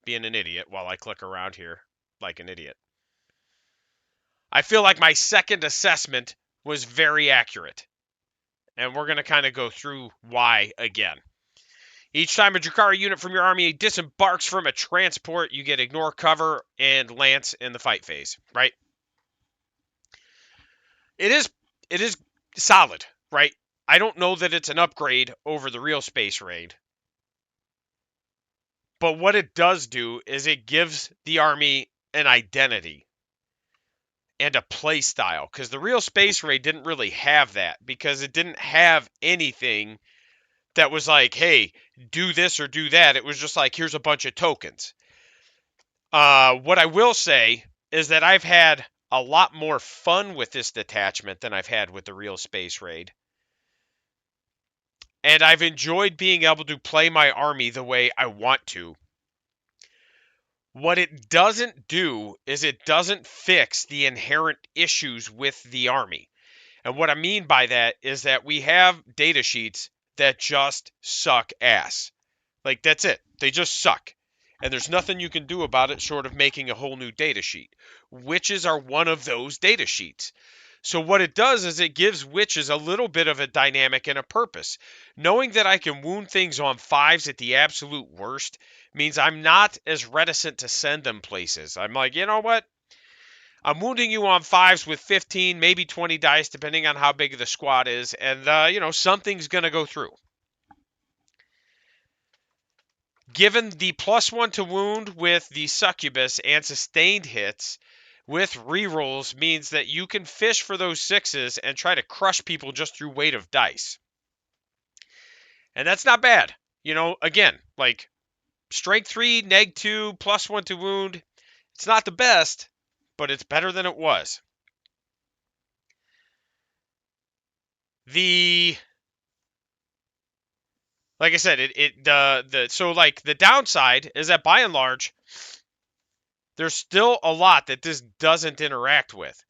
being an idiot while I click around here like an idiot. I feel like my second assessment was very accurate. And we're going to kind of go through why again. Each time a Drukhari unit from your army disembarks from a transport, you get ignore, cover, and lance in the fight phase, right? It is solid, right? I don't know that it's an upgrade over the real Space Raid. But what it does do is it gives the army an identity and a play style, because the real Space Raid didn't really have that, because it didn't have anything that was like, hey, do this or do that. It was just like, here's a bunch of tokens. What I will say is that I've had a lot more fun with this detachment than I've had with the real Space Raid. And I've enjoyed being able to play my army the way I want to. What it doesn't do is it doesn't fix the inherent issues with the army. And what I mean by that is that we have data sheets that just suck ass. Like, that's it. They just suck. And there's nothing you can do about it short of making a whole new data sheet. Witches are one of those data sheets. So what it does is it gives witches a little bit of a dynamic and a purpose. Knowing that I can wound things on 5s at the absolute worst means I'm not as reticent to send them places. I'm like, you know what? I'm wounding you on 5s with 15, maybe 20 dice, depending on how big the squad is, and, something's going to go through. Given the +1 to wound with the succubus and sustained hits with rerolls means that you can fish for those 6s and try to crush people just through weight of dice. And that's not bad. Again, like strength 3, neg 2, +1 to wound. It's not the best, but it's better than it was. Like I said, the downside is that by and large, there's still a lot that this doesn't interact with.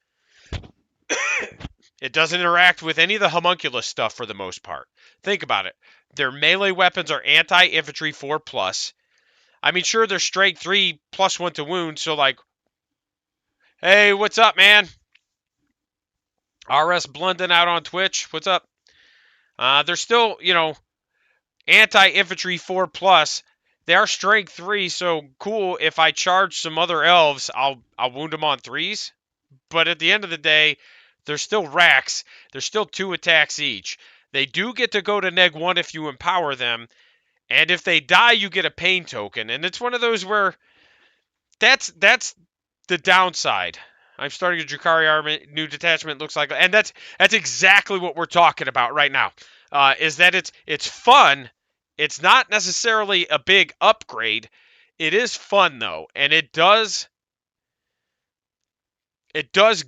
It doesn't interact with any of the homunculus stuff for the most part. Think about it. Their melee weapons are anti-infantry 4+. I mean, sure, they're strength 3 +1 to wound, so like, hey, what's up, man? RS Blunden out on Twitch, what's up? They're still, anti-infantry 4+. They are strength 3, so cool. If I charge some other elves, I'll wound them on 3s. But at the end of the day, they're still racks. They're still 2 attacks each. They do get to go to neg 1 if you empower them. And if they die, you get a pain token. And it's one of those where that's the downside. I'm starting a Drukhari army, new detachment looks like, and that's exactly what we're talking about right now. Is that it's fun. It's not necessarily a big upgrade. It is fun though, and it does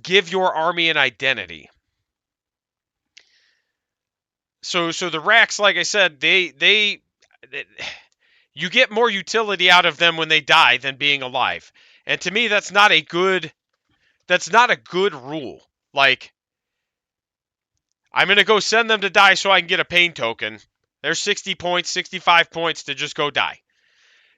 give your army an identity. So the racks, like I said, they you get more utility out of them when they die than being alive. And to me, that's not a good rule. Like, I'm going to go send them to die so I can get a pain token. There's 60 points, 65 points to just go die.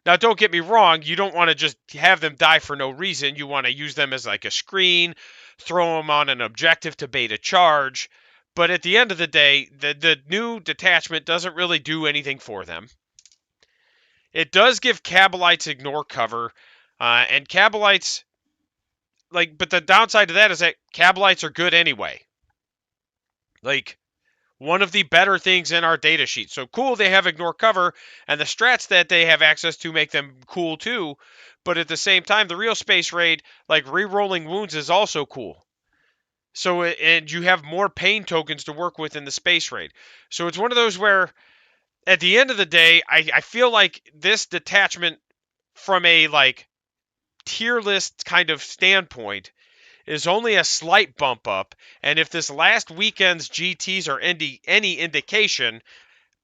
Now, don't get me wrong. You don't want to just have them die for no reason. You want to use them as like a screen, throw them on an objective to bait a charge. But at the end of the day, the new detachment doesn't really do anything for them. It does give Kabalites ignore cover, and Kabalites, but the downside to that is that Kabalites are good anyway. Like, one of the better things in our data sheet. So cool, they have ignore cover, and the strats that they have access to make them cool too. But at the same time, the real Space Raid, like re-rolling wounds, is also cool. So, and you have more pain tokens to work with in the Space Raid. So it's one of those where, at the end of the day, I feel like this detachment, from a like tier list kind of standpoint, is only a slight bump up, and if this last weekend's GTs are any indication,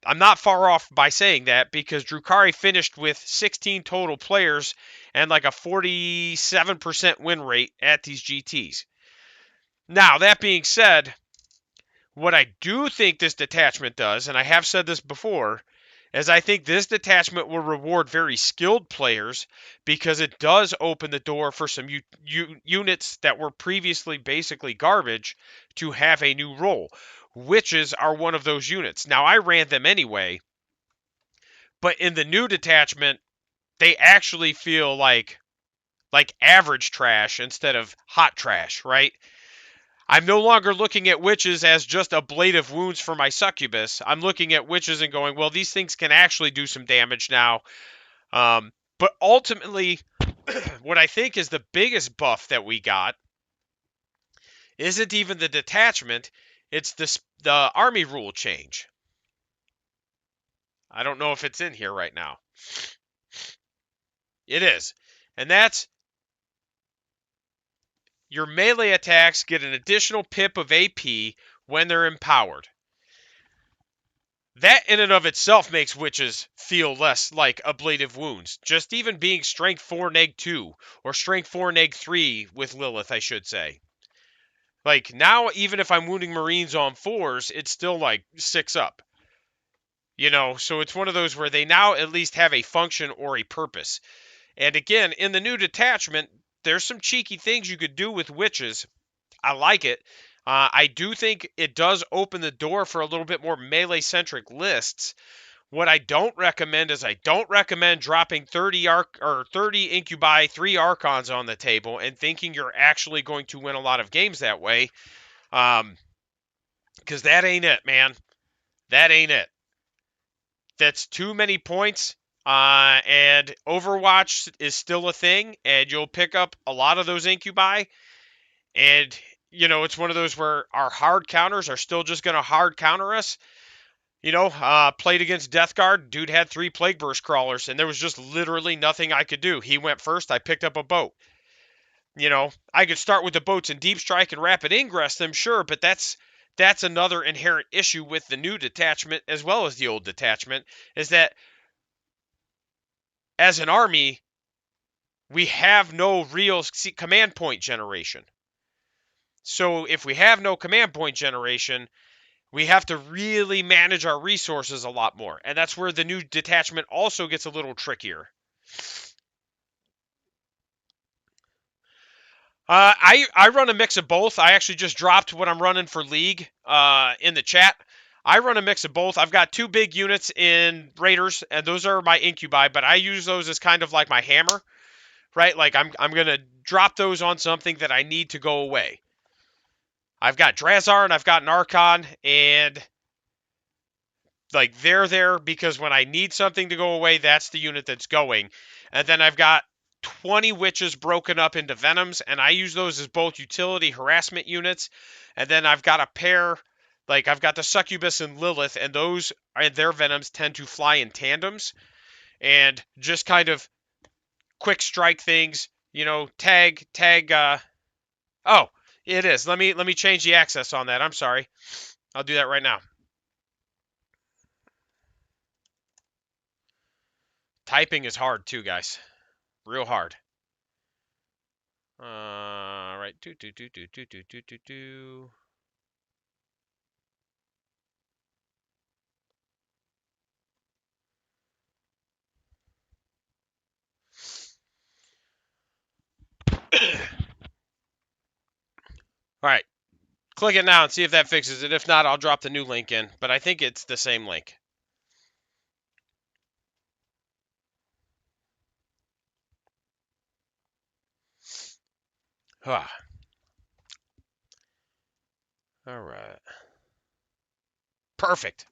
I'm not far off by saying that, because Drukhari finished with 16 total players and like a 47% win rate at these GTs. Now, that being said, what I do think this detachment does, and I have said this before, is I think this detachment will reward very skilled players, because it does open the door for some units that were previously basically garbage to have a new role. Witches are one of those units. Now, I ran them anyway, but in the new detachment, they actually feel like average trash instead of hot trash, right? I'm no longer looking at witches as just ablative wounds for my succubus. I'm looking at witches and going, well, these things can actually do some damage now. But ultimately, what I think is the biggest buff that we got isn't even the detachment, it's the army rule change. I don't know if it's in here right now. It is. And that's your melee attacks get an additional pip of AP when they're empowered. That in and of itself makes witches feel less like ablative wounds. Just even being strength 4 neg 2 or strength 4 neg 3 with Lilith, I should say. Like now, even if I'm wounding Marines on 4s, it's still like 6 up. You know, so it's one of those where they now at least have a function or a purpose. And again, in the new detachment, there's some cheeky things you could do with witches. I like it. I do think it does open the door for a little bit more melee-centric lists. What I don't recommend is I don't recommend dropping 30 30 incubi, 3 archons on the table and thinking you're actually going to win a lot of games that way. Because that ain't it, man. That ain't it. That's too many points. And Overwatch is still a thing, and you'll pick up a lot of those incubi. And, you know, it's one of those where our hard counters are still just going to hard counter us. You know, played against Death Guard. Dude had 3 Plague Burst crawlers, and there was just literally nothing I could do. He went first. I picked up a boat. You know, I could start with the boats and deep strike and rapid ingress them, sure, but that's another inherent issue with the new detachment as well as the old detachment, is that as an army, we have no real command point generation. So if we have no command point generation, we have to really manage our resources a lot more. And that's where the new detachment also gets a little trickier. I run a mix of both. I actually just dropped what I'm running for League in the chat. I run a mix of both. I've got 2 big units in Raiders, and those are my incubi, but I use those as kind of like my hammer, right? Like I'm gonna drop those on something that I need to go away. I've got Drazar and I've got an Archon, and like they're there because when I need something to go away, that's the unit that's going. And then I've got 20 witches broken up into venoms, and I use those as both utility harassment units. And then I've got a pair, like I've got the succubus and Lilith, and those and their venoms tend to fly in tandems and just kind of quick strike things. You know, tag. Oh, it is. Let me change the access on that. I'm sorry. I'll do that right now. Typing is hard too, guys. Real hard. Right. Do. All right. Click it now and see if that fixes it. If not, I'll drop the new link in. But I think it's the same link. All right. Perfect.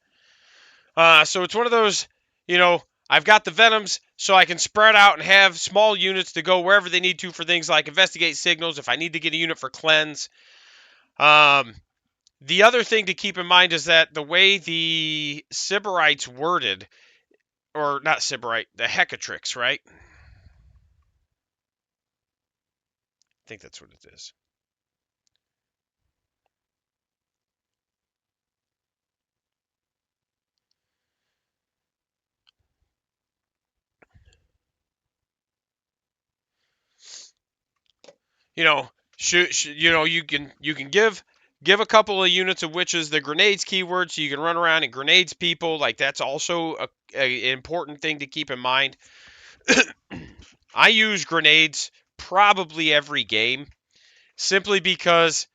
So it's one of those, you know, I've got the Venoms, so I can spread out and have small units to go wherever they need to for things like investigate signals, if I need to get a unit for cleanse. The other thing to keep in mind is that the way the Sybarites worded, or not Sybarite, the Hecatrix, right? I think that's what it is. You know, you can give a couple of units of witches the grenades keyword so you can run around and grenades people. Like that's also an important thing to keep in mind. I use grenades probably every game simply because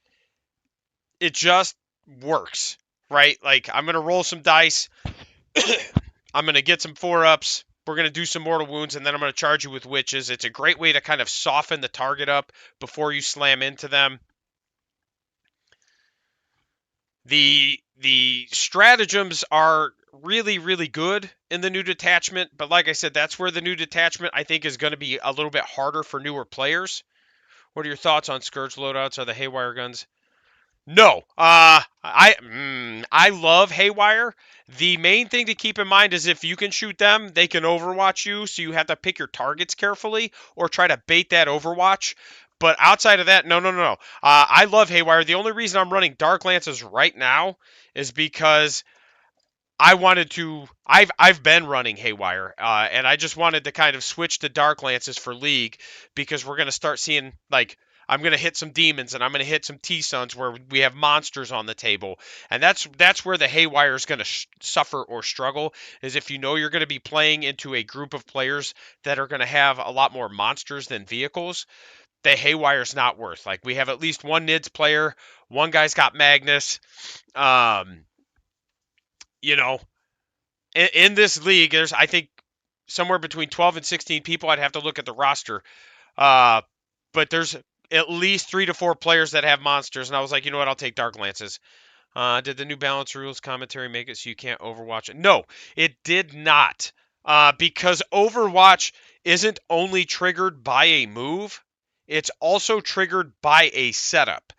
it just works, right? Like I'm gonna roll some dice, I'm gonna get some 4-ups. We're gonna do some mortal wounds, and then I'm gonna charge you with witches. It's a great way to kind of soften the target up before you slam into them. The stratagems are really really good in the new detachment, but like I said, that's where the new detachment I think is going to be a little bit harder for newer players. What are your thoughts on Scourge loadouts? Are the Haywire guns? No. I love Haywire. The main thing to keep in mind is if you can shoot them, they can overwatch you, so you have to pick your targets carefully or try to bait that overwatch. But outside of that, no, no, no, no. I love Haywire. The only reason I'm running Dark Lances right now is because I wanted to. I've been running Haywire, and I just wanted to kind of switch to Dark Lances for League because we're gonna start seeing like I'm gonna hit some demons and I'm gonna hit some T Suns where we have monsters on the table, and that's where the Haywire is gonna suffer or struggle. Is if you know you're gonna be playing into a group of players that are gonna have a lot more monsters than vehicles. The Haywire's not worth. Like we have at least one Nids player, one guy's got Magnus. Um, you know, in this league, there's I think somewhere between 12 and 16 people. I'd have to look at the roster, uh, but there's at least 3 to 4 players that have monsters, and I was like, you know what, I'll take Dark Lances. Did the new balance rules commentary make it so you can't Overwatch it? No, it did not, because Overwatch isn't only triggered by a move; it's also triggered by a setup.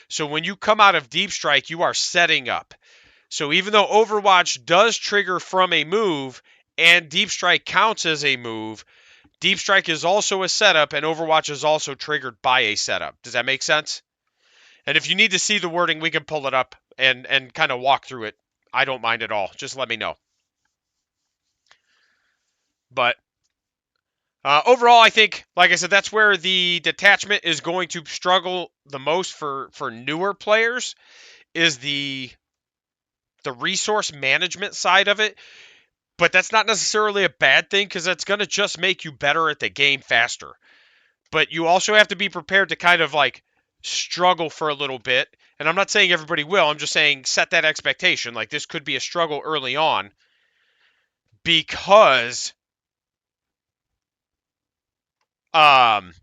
So when you come out of Deep Strike, you are setting up. So even though Overwatch does trigger from a move and Deep Strike counts as a move, Deep Strike is also a setup and Overwatch is also triggered by a setup. Does that make sense? And if you need to see the wording, we can pull it up and kind of walk through it. I don't mind at all. Just let me know. But overall, I think, like I said, that's where the detachment is going to struggle the most for newer players is the resource management side of it. But that's not necessarily a bad thing because that's going to just make you better at the game faster. But you also have to be prepared to kind of like struggle for a little bit. And I'm not saying everybody will. I'm just saying set that expectation. Like this could be a struggle early on because um,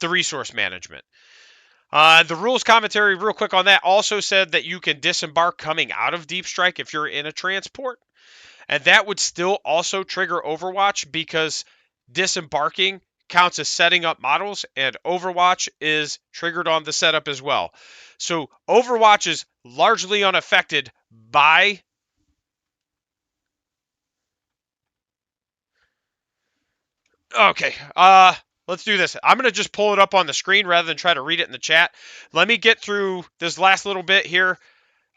the resource management. The rules commentary, real quick on that, also said that you can disembark coming out of Deep Strike if you're in a transport. And that would still also trigger Overwatch because disembarking counts as setting up models, and Overwatch is triggered on the setup as well. So Overwatch is largely unaffected by. Okay, let's do this. I'm gonna just pull it up on the screen rather than try to read it in the chat. Let me get through this last little bit here.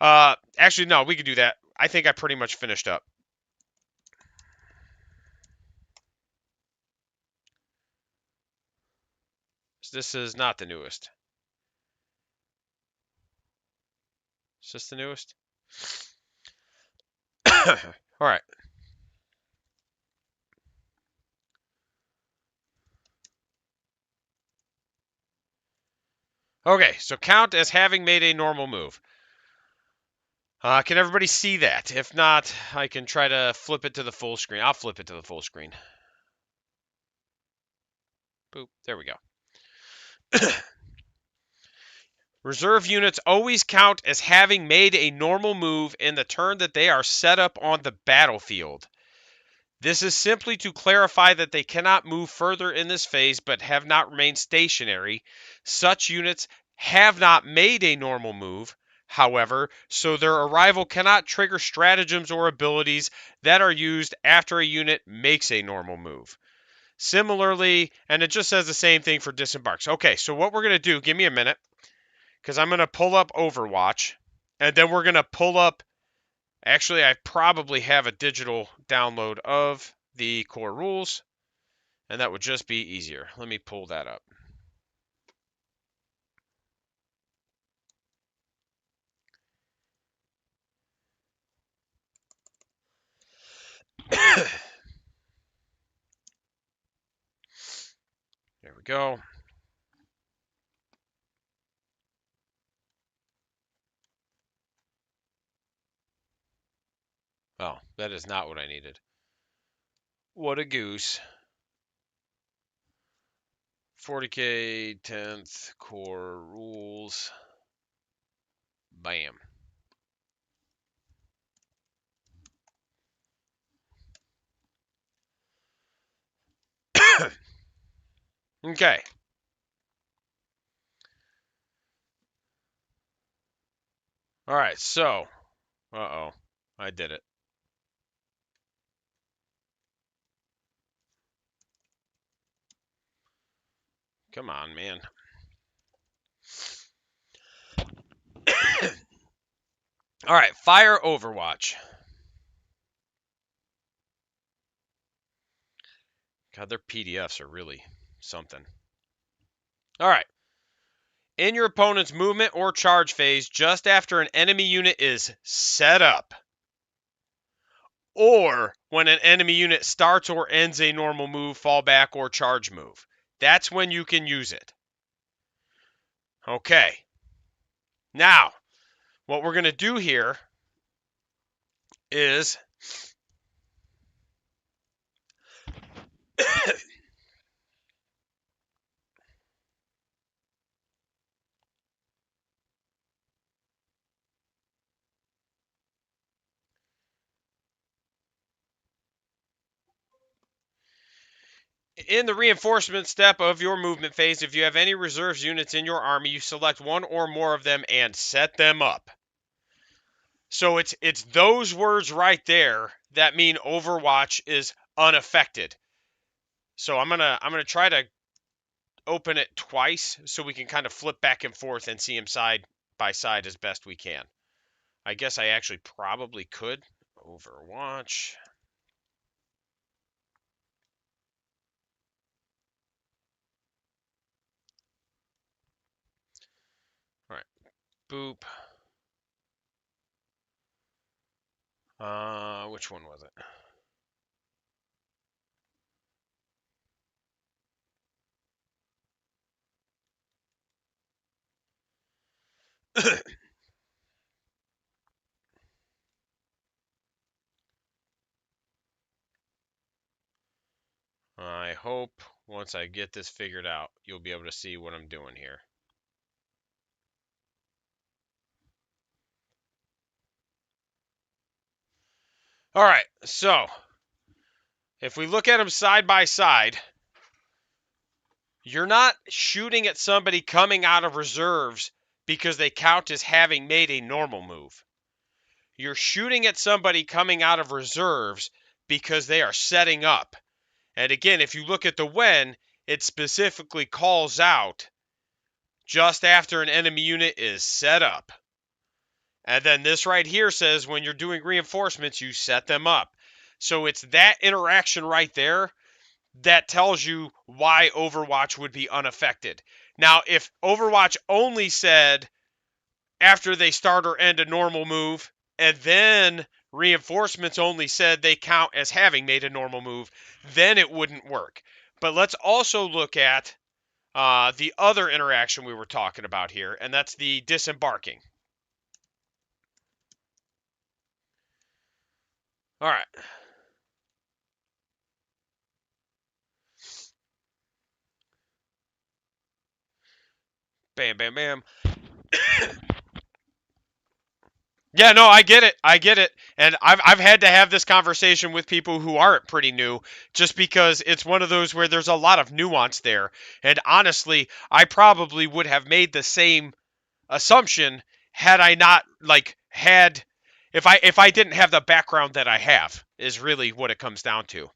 Actually, no, we could do that. I think I pretty much finished up. This is not the newest. Is this the newest? All right. Okay, so count as having made a normal move. Can everybody see that? If not, I can try to flip it to the full screen. I'll flip it to the full screen. Boop. There we go. Reserve units always count as having made a normal move in the turn that they are set up on the battlefield. This is simply to clarify that they cannot move further in this phase but have not remained stationary. Such units have not made a normal move, however, so their arrival cannot trigger stratagems or abilities that are used after a unit makes a normal move. Similarly, and it just says the same thing for disembarks. Okay, so what we're going to do, give me a minute, because I'm going to pull up Overwatch, and then we're going to pull up. Actually, I probably have a digital download of the core rules, and that would just be easier. Let me pull that up. There we go. Oh, that is not what I needed. What a goose. 40k 10th core rules. Bam. Okay. All right, so, uh-oh, I did it. Come on, man. All right, Fire Overwatch. God, their PDFs are really something. All right. In your opponent's movement or charge phase just after an enemy unit is set up, or when an enemy unit starts or ends a normal move, fallback, or charge move. That's when you can use it. Okay. Now, what we're going to do here is in the reinforcement step of your movement phase, if you have any reserves units in your army, you select one or more of them and set them up. So it's those words right there that mean Overwatch is unaffected. So I'm gonna try to open it twice so we can kind of flip back and forth and see them side by side as best we can. I guess I actually probably could. Overwatch. All right. Boop. Which one was it? I hope once I get this figured out, you'll be able to see what I'm doing here. All right, so if we look at them side by side, you're not shooting at somebody coming out of reserves because they count as having made a normal move. You're shooting at somebody coming out of reserves because they are setting up. And again, if you look at the when, it specifically calls out just after an enemy unit is set up. And then this right here says when you're doing reinforcements, you set them up. So it's that interaction right there that tells you why Overwatch would be unaffected. Now, if Overwatch only said after they start or end a normal move, and then reinforcements only said they count as having made a normal move, then it wouldn't work. But let's also look at the other interaction we were talking about here, and that's the disembarking. All right. Bam, bam, bam. Yeah, no, I get it. I get it. And I've had to have this conversation with people who aren't pretty new just because it's one of those where there's a lot of nuance there. And honestly, I probably would have made the same assumption had I not had if I didn't have the background that I have, is really what it comes down to.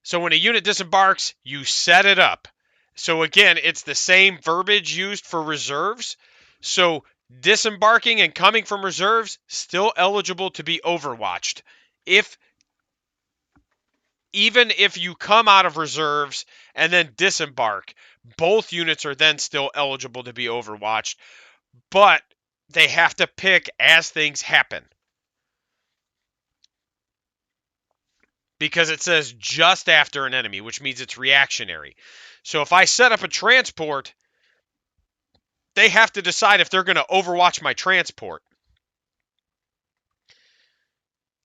So when a unit disembarks, you set it up. So again, it's the same verbiage used for reserves. So disembarking and coming from reserves, still eligible to be overwatched. Even if you come out of reserves and then disembark, both units are then still eligible to be overwatched, but they have to pick as things happen. Because it says just after an enemy, which means it's reactionary. So if I set up a transport, they have to decide if they're going to overwatch my transport.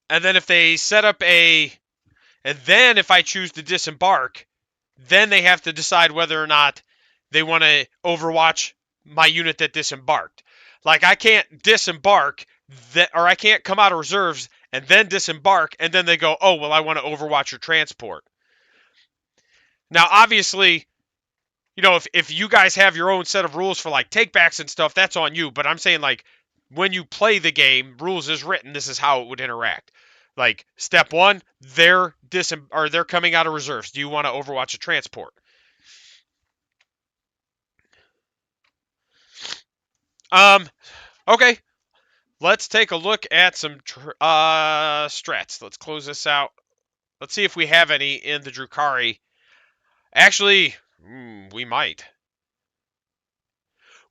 And then if they set up and then if I choose to disembark, then they have to decide whether or not they want to overwatch my unit that disembarked. Like I can't disembark that, or I can't come out of reserves and then disembark, and then they go, oh well, I want to overwatch your transport. Now, obviously, if you guys have your own set of rules for like takebacks and stuff, that's on you. But I'm saying like when you play the game, rules is written, this is how it would interact. Like step one, they're coming out of reserves. Do you want to overwatch a transport? Um, okay. Let's take a look at some strats. Let's close this out. Let's see if we have any in the Drukhari. Actually, we might.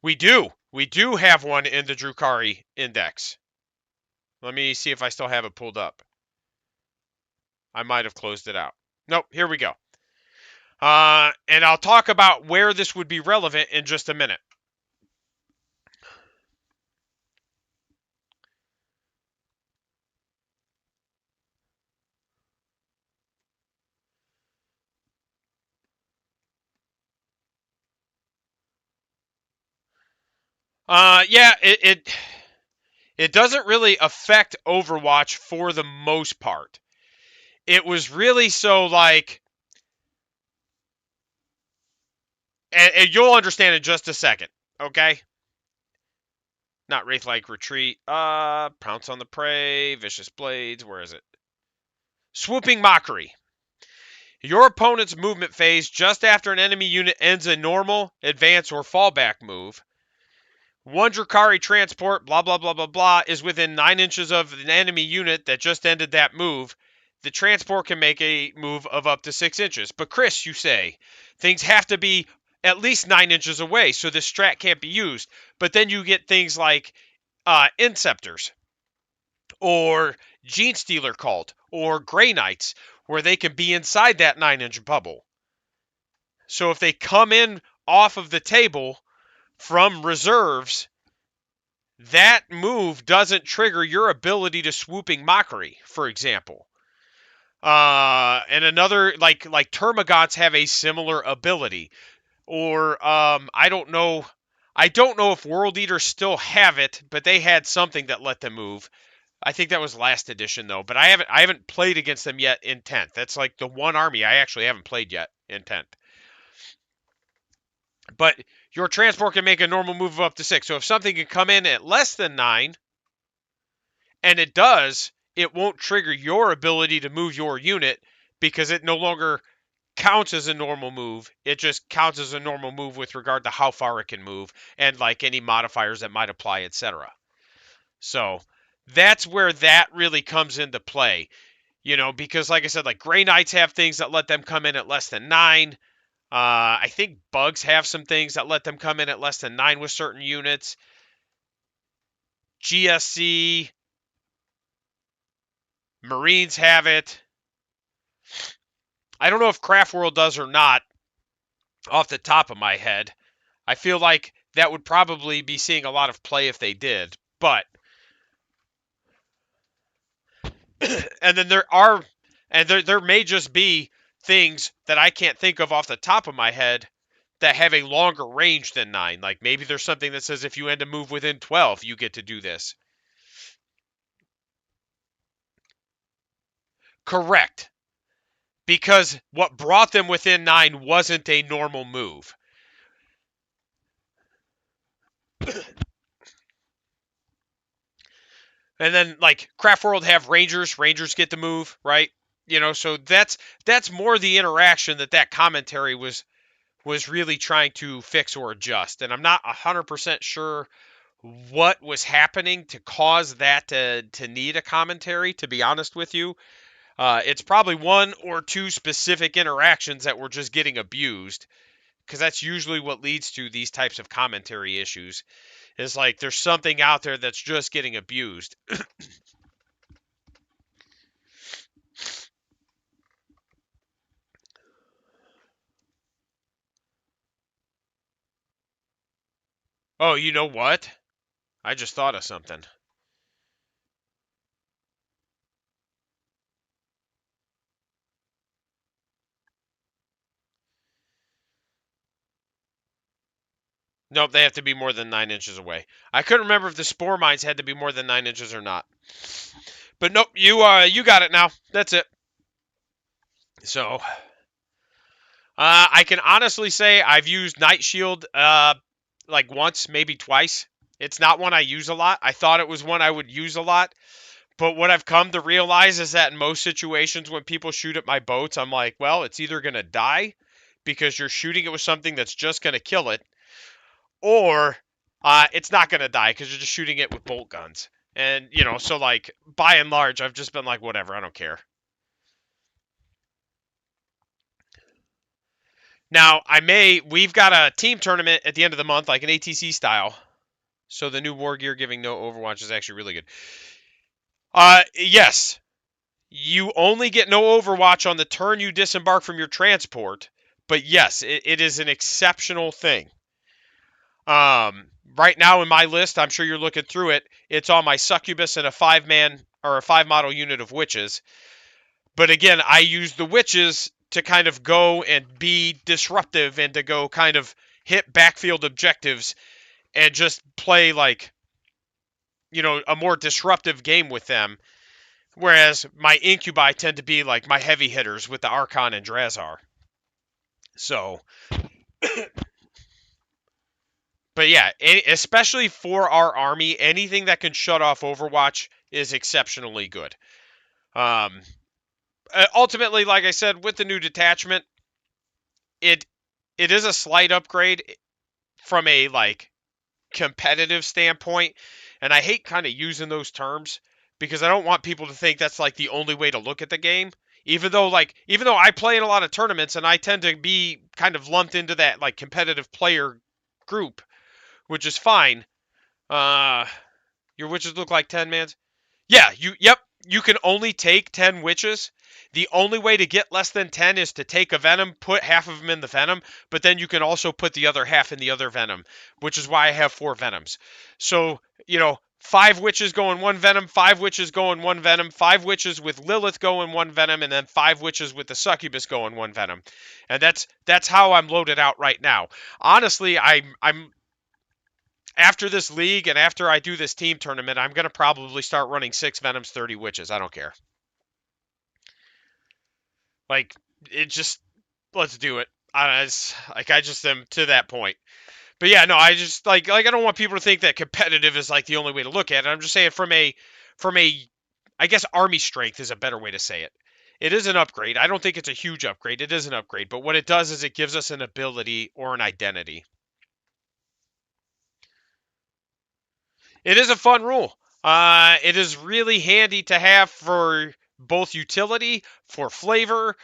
We do. We do have one in the Drukhari index. Let me see if I still have it pulled up. I might have closed it out. Nope, here we go. And I'll talk about where this would be relevant in just a minute. Yeah, it doesn't really affect Overwatch for the most part. It was really so like, and you'll understand in just a second, okay? Not Wraith-like Retreat. Pounce on the Prey, Vicious Blades, where is it? Swooping Mockery. Your opponent's movement phase just after an enemy unit ends a normal, advance, or fallback move. One Drukhari transport, blah, blah, blah, blah, blah, is within 9 inches of an enemy unit that just ended that move. The transport can make a move of up to 6 inches. But Chris, you say, things have to be at least 9 inches away, so this strat can't be used. But then you get things like Inceptors, or Gene Stealer Cult, or Grey Knights, where they can be inside that 9-inch bubble. So if they come in off of the table from reserves, that move doesn't trigger your ability to Swooping Mockery, for example. And another like Termagants have a similar ability, or I don't know if World Eaters still have it, but they had something that let them move. I think that was last edition though, but I haven't played against them yet in 10th. That's like the one army I actually haven't played yet in 10th. But your transport can make a normal move of up to 6. So if something can come in at less than 9, and it does, it won't trigger your ability to move your unit because it no longer counts as a normal move. It just counts as a normal move with regard to how far it can move and like any modifiers that might apply, etc. So that's where that really comes into play. Because like I said, like Grey Knights have things that let them come in at less than 9. I think Bugs have some things that let them come in at less than 9 with certain units. GSC, Marines have it. I don't know if Craft World does or not off the top of my head. I feel like that would probably be seeing a lot of play if they did. But and then there may just be things that I can't think of off the top of my head that have a longer range than 9. Like maybe there's something that says if you end a move within 12, you get to do this. Correct. Because what brought them within 9 wasn't a normal move. And then like Craft World have Rangers. Rangers get the move, right? So that's more the interaction that commentary was really trying to fix or adjust. And I'm not 100% sure what was happening to cause that to need a commentary, to be honest with you. It's probably one or two specific interactions that were just getting abused, because that's usually what leads to these types of commentary issues. Is like there's something out there that's just getting abused. Oh, you know what? I just thought of something. Nope, they have to be more than 9 inches away. I couldn't remember if the spore mines had to be more than 9 inches or not. But nope, you got it now. That's it. So I can honestly say I've used Night Shield like once, maybe twice. It's not one I use a lot. I thought it was one I would use a lot. But what I've come to realize is that in most situations when people shoot at my boats, I'm like, well, it's either going to die because you're shooting it with something that's just going to kill it, or it's not going to die because you're just shooting it with bolt guns. And, so like by and large, I've just been like, whatever, I don't care. Now, we've got a team tournament at the end of the month, like an ATC style. So the new War Gear giving no Overwatch is actually really good. Yes, you only get no Overwatch on the turn you disembark from your transport, but yes, it is an exceptional thing. Right now in my list, I'm sure you're looking through it. It's on my Succubus and a 5-man or a 5-model unit of witches. But again, I use the witches to kind of go and be disruptive and to go kind of hit backfield objectives and just play like, a more disruptive game with them. Whereas my incubi tend to be like my heavy hitters with the Archon and Drazar. So, but yeah, especially for our army, anything that can shut off Overwatch is exceptionally good. Ultimately, like I said, with the new detachment, it is a slight upgrade from a like competitive standpoint, and I hate kind of using those terms because I don't want people to think that's like the only way to look at the game. Even though I play in a lot of tournaments and I tend to be kind of lumped into that like competitive player group, which is fine. Uh, your witches look like 10 mans. Yeah, you can only take 10 witches. The only way to get less than 10 is to take a venom, put half of them in the venom, but then you can also put the other half in the other venom, which is why I have 4 venoms. So, 5 witches go in 1 venom, 5 witches go in 1 venom, 5 witches with Lilith go in 1 venom, and then 5 witches with the succubus go in 1 venom. And that's how I'm loaded out right now. Honestly, I'm after this league and after I do this team tournament, I'm going to probably start running 6 Venoms, 30 Witches. I don't care. Like, let's do it. I just am to that point. But yeah, no, I just, I don't want people to think that competitive is, like, the only way to look at it. I'm just saying from a, I guess army strength is a better way to say it. It is an upgrade. I don't think it's a huge upgrade. It is an upgrade. But what it does is it gives us an ability or an identity. It is a fun rule. It is really handy to have for both utility, for flavor,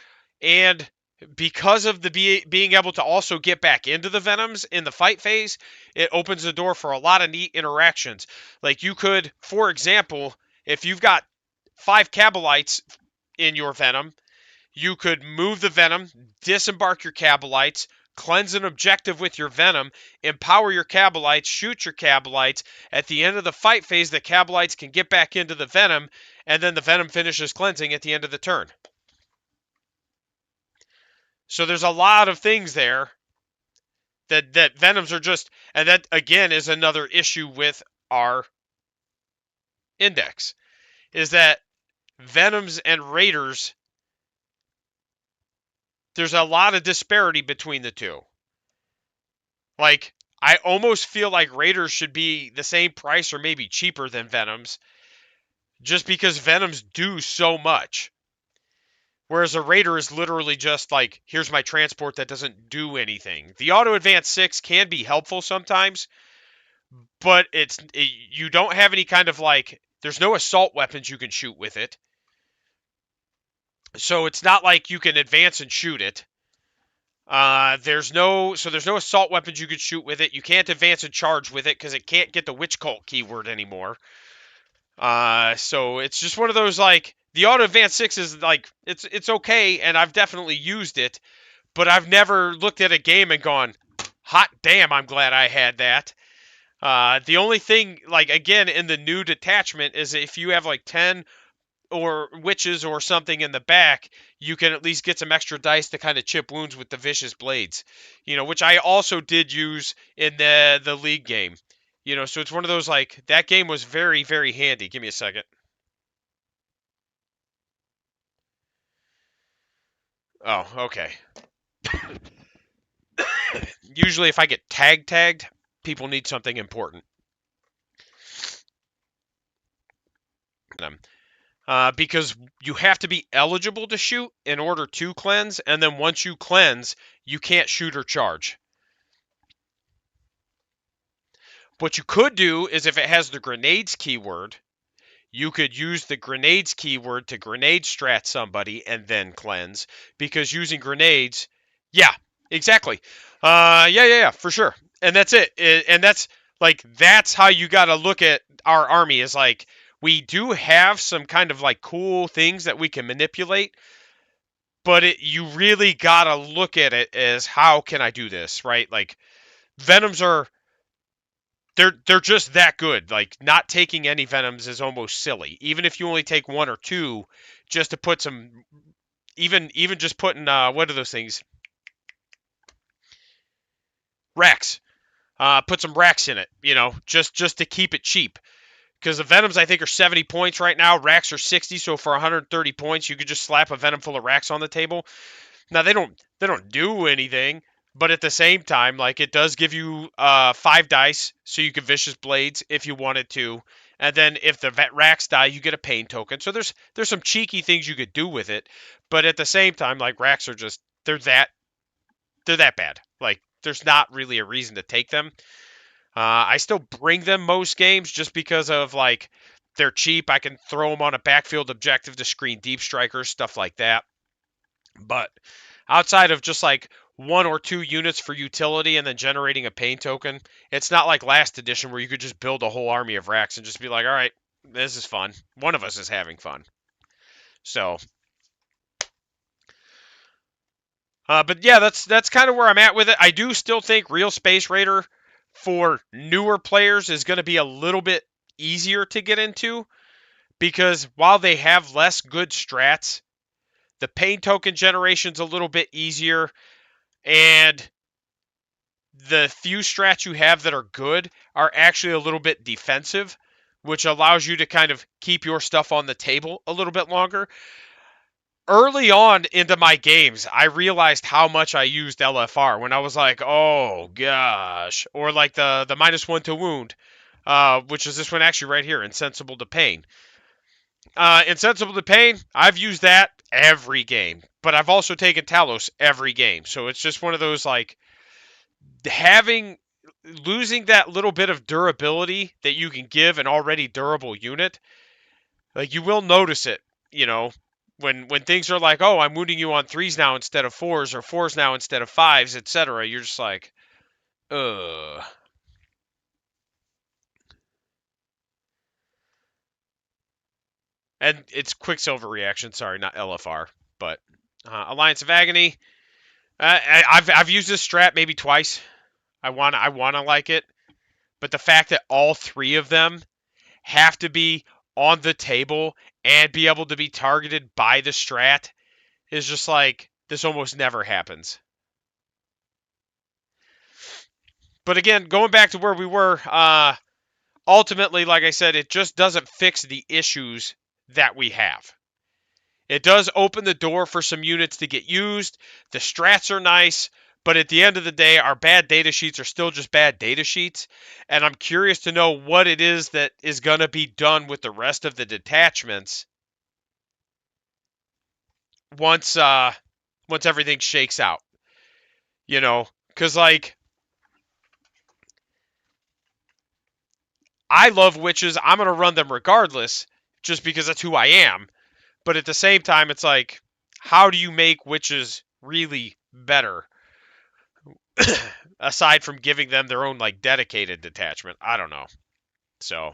and because of the being able to also get back into the Venoms in the fight phase, it opens the door for a lot of neat interactions. Like you could, for example, if you've got 5 Cabalites in your Venom, you could move the Venom, disembark your Cabalites, cleanse an objective with your Venom, empower your Cabalites, shoot your Cabalites. At the end of the fight phase, the Cabalites can get back into the Venom, and then the Venom finishes cleansing at the end of the turn. So there's a lot of things there that Venoms are just, and that again is another issue with our index, is that Venoms and Raiders, there's a lot of disparity between the two. Like, I almost feel like Raiders should be the same price or maybe cheaper than Venoms, just because Venoms do so much. Whereas a Raider is literally just like, here's my transport that doesn't do anything. The Auto Advance 6 can be helpful sometimes, but you don't have any kind of like, there's no assault weapons you can shoot with it. So it's not like you can advance and shoot it. There's no assault weapons you could shoot with it. You can't advance and charge with it because it can't get the witch cult keyword anymore. So it's just one of those, like, the Auto Advance 6 is like, it's okay, and I've definitely used it, but I've never looked at a game and gone, hot damn, I'm glad I had that. The only thing, like, again, in the new detachment is if you have like 10 or witches or something in the back, you can at least get some extra dice to kind of chip wounds with the vicious blades. Which I also did use in the league game. So it's one of those, like, that game was very, very handy. Give me a second. Oh, okay. Usually if I get tagged, people need something important. Because you have to be eligible to shoot in order to cleanse, and then once you cleanse, you can't shoot or charge. What you could do is, if it has the grenades keyword, you could use the grenades keyword to grenade strat somebody and then cleanse, because using grenades, yeah, exactly. Yeah, for sure. And that's it. And that's how you got to look at our army, is like, we do have some kind of like cool things that we can manipulate, but you really got to look at it as, how can I do this, right? Like, Venoms are, they're just that good. Like, not taking any Venoms is almost silly. Even if you only take one or two, just to put some, even just putting what are those things? Rex. Put some Rex in it, just to keep it cheap. Because the Venoms, I think, are 70 points right now. Racks are 60, so for 130 points, you could just slap a Venom full of Racks on the table. Now, they don't do anything, but at the same time, like, it does give you 5 dice, so you can Vicious Blades if you wanted to. And then if the Racks die, you get a Pain token. So there's some cheeky things you could do with it, but at the same time, like, Racks are just, they're that bad. Like, there's not really a reason to take them. I still bring them most games just because of, like, they're cheap. I can throw them on a backfield objective to screen deep strikers, stuff like that. But outside of just like 1 or 2 units for utility and then generating a pain token, it's not like last edition where you could just build a whole army of racks and just be like, all right, this is fun. One of us is having fun. So, but yeah, that's kind of where I'm at with it. I do still think Real Space Raider for newer players is going to be a little bit easier to get into, because while they have less good strats, the pain token generation's a little bit easier, and the few strats you have that are good are actually a little bit defensive, which allows you to kind of keep your stuff on the table a little bit longer. Early on into my games, I realized how much I used LFR when I was like, oh gosh, or like the -1 to wound, which is this one actually right here, Insensible to Pain. Insensible to Pain, I've used that every game, but I've also taken Talos every game, so it's just one of those, like, losing that little bit of durability that you can give an already durable unit. Like, you will notice it, when things are like, oh, I'm wounding you on 3s now instead of 4s, or 4s now instead of 5s, etc. You're just like, ugh. And it's Quicksilver reaction, sorry, not LFR. But Alliance of Agony, I've used this strat maybe twice. I wanna like it, but the fact that all 3 of them have to be on the table and be able to be targeted by the strat is just like, this almost never happens. But again, going back to where we were, ultimately, like I said, it just doesn't fix the issues that we have. It does open the door for some units to get used. The strats are nice, but at the end of the day, our bad data sheets are still just bad data sheets. And I'm curious to know what it is that is going to be done with the rest of the detachments once everything shakes out. Because, like, I love witches. I'm going to run them regardless, just because that's who I am. But at the same time, it's like, how do you make witches really better? Aside from giving them their own, like, dedicated detachment. I don't know. So,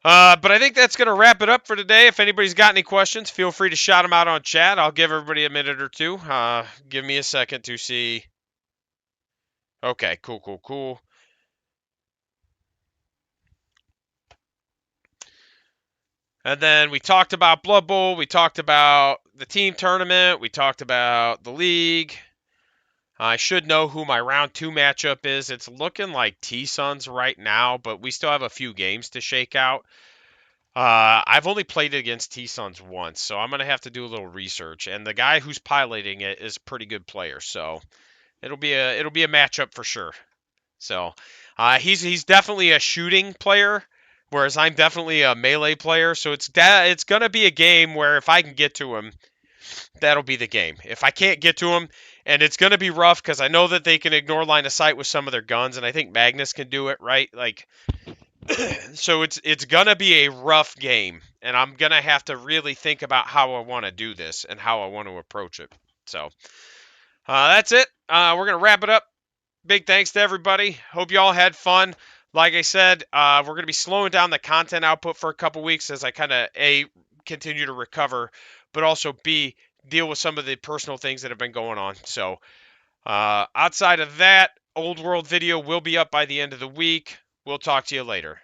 but I think that's going to wrap it up for today. If anybody's got any questions, feel free to shout them out on chat. I'll give everybody a minute or two. Give me a second to see. Okay, cool. And then we talked about Blood Bowl. We talked about the team tournament. We talked about the league. I should know who my round 2 matchup is. It's looking like T-Suns right now, but we still have a few games to shake out. I've only played against T-Suns once, so I'm going to have to do a little research. And the guy who's piloting it is a pretty good player, so it'll be a matchup for sure. So he's definitely a shooting player, whereas I'm definitely a melee player. So it's gonna be a game where if I can get to him, that'll be the game. If I can't get to him, and it's gonna be rough because I know that they can ignore line of sight with some of their guns, and I think Magnus can do it right. Like, so it's gonna be a rough game, and I'm gonna have to really think about how I want to do this and how I want to approach it. So that's it. We're gonna wrap it up. Big thanks to everybody. Hope you all had fun. Like I said, we're going to be slowing down the content output for a couple weeks as I kind of continue to recover, but also B, deal with some of the personal things that have been going on. So outside of that, Old World video will be up by the end of the week. We'll talk to you later.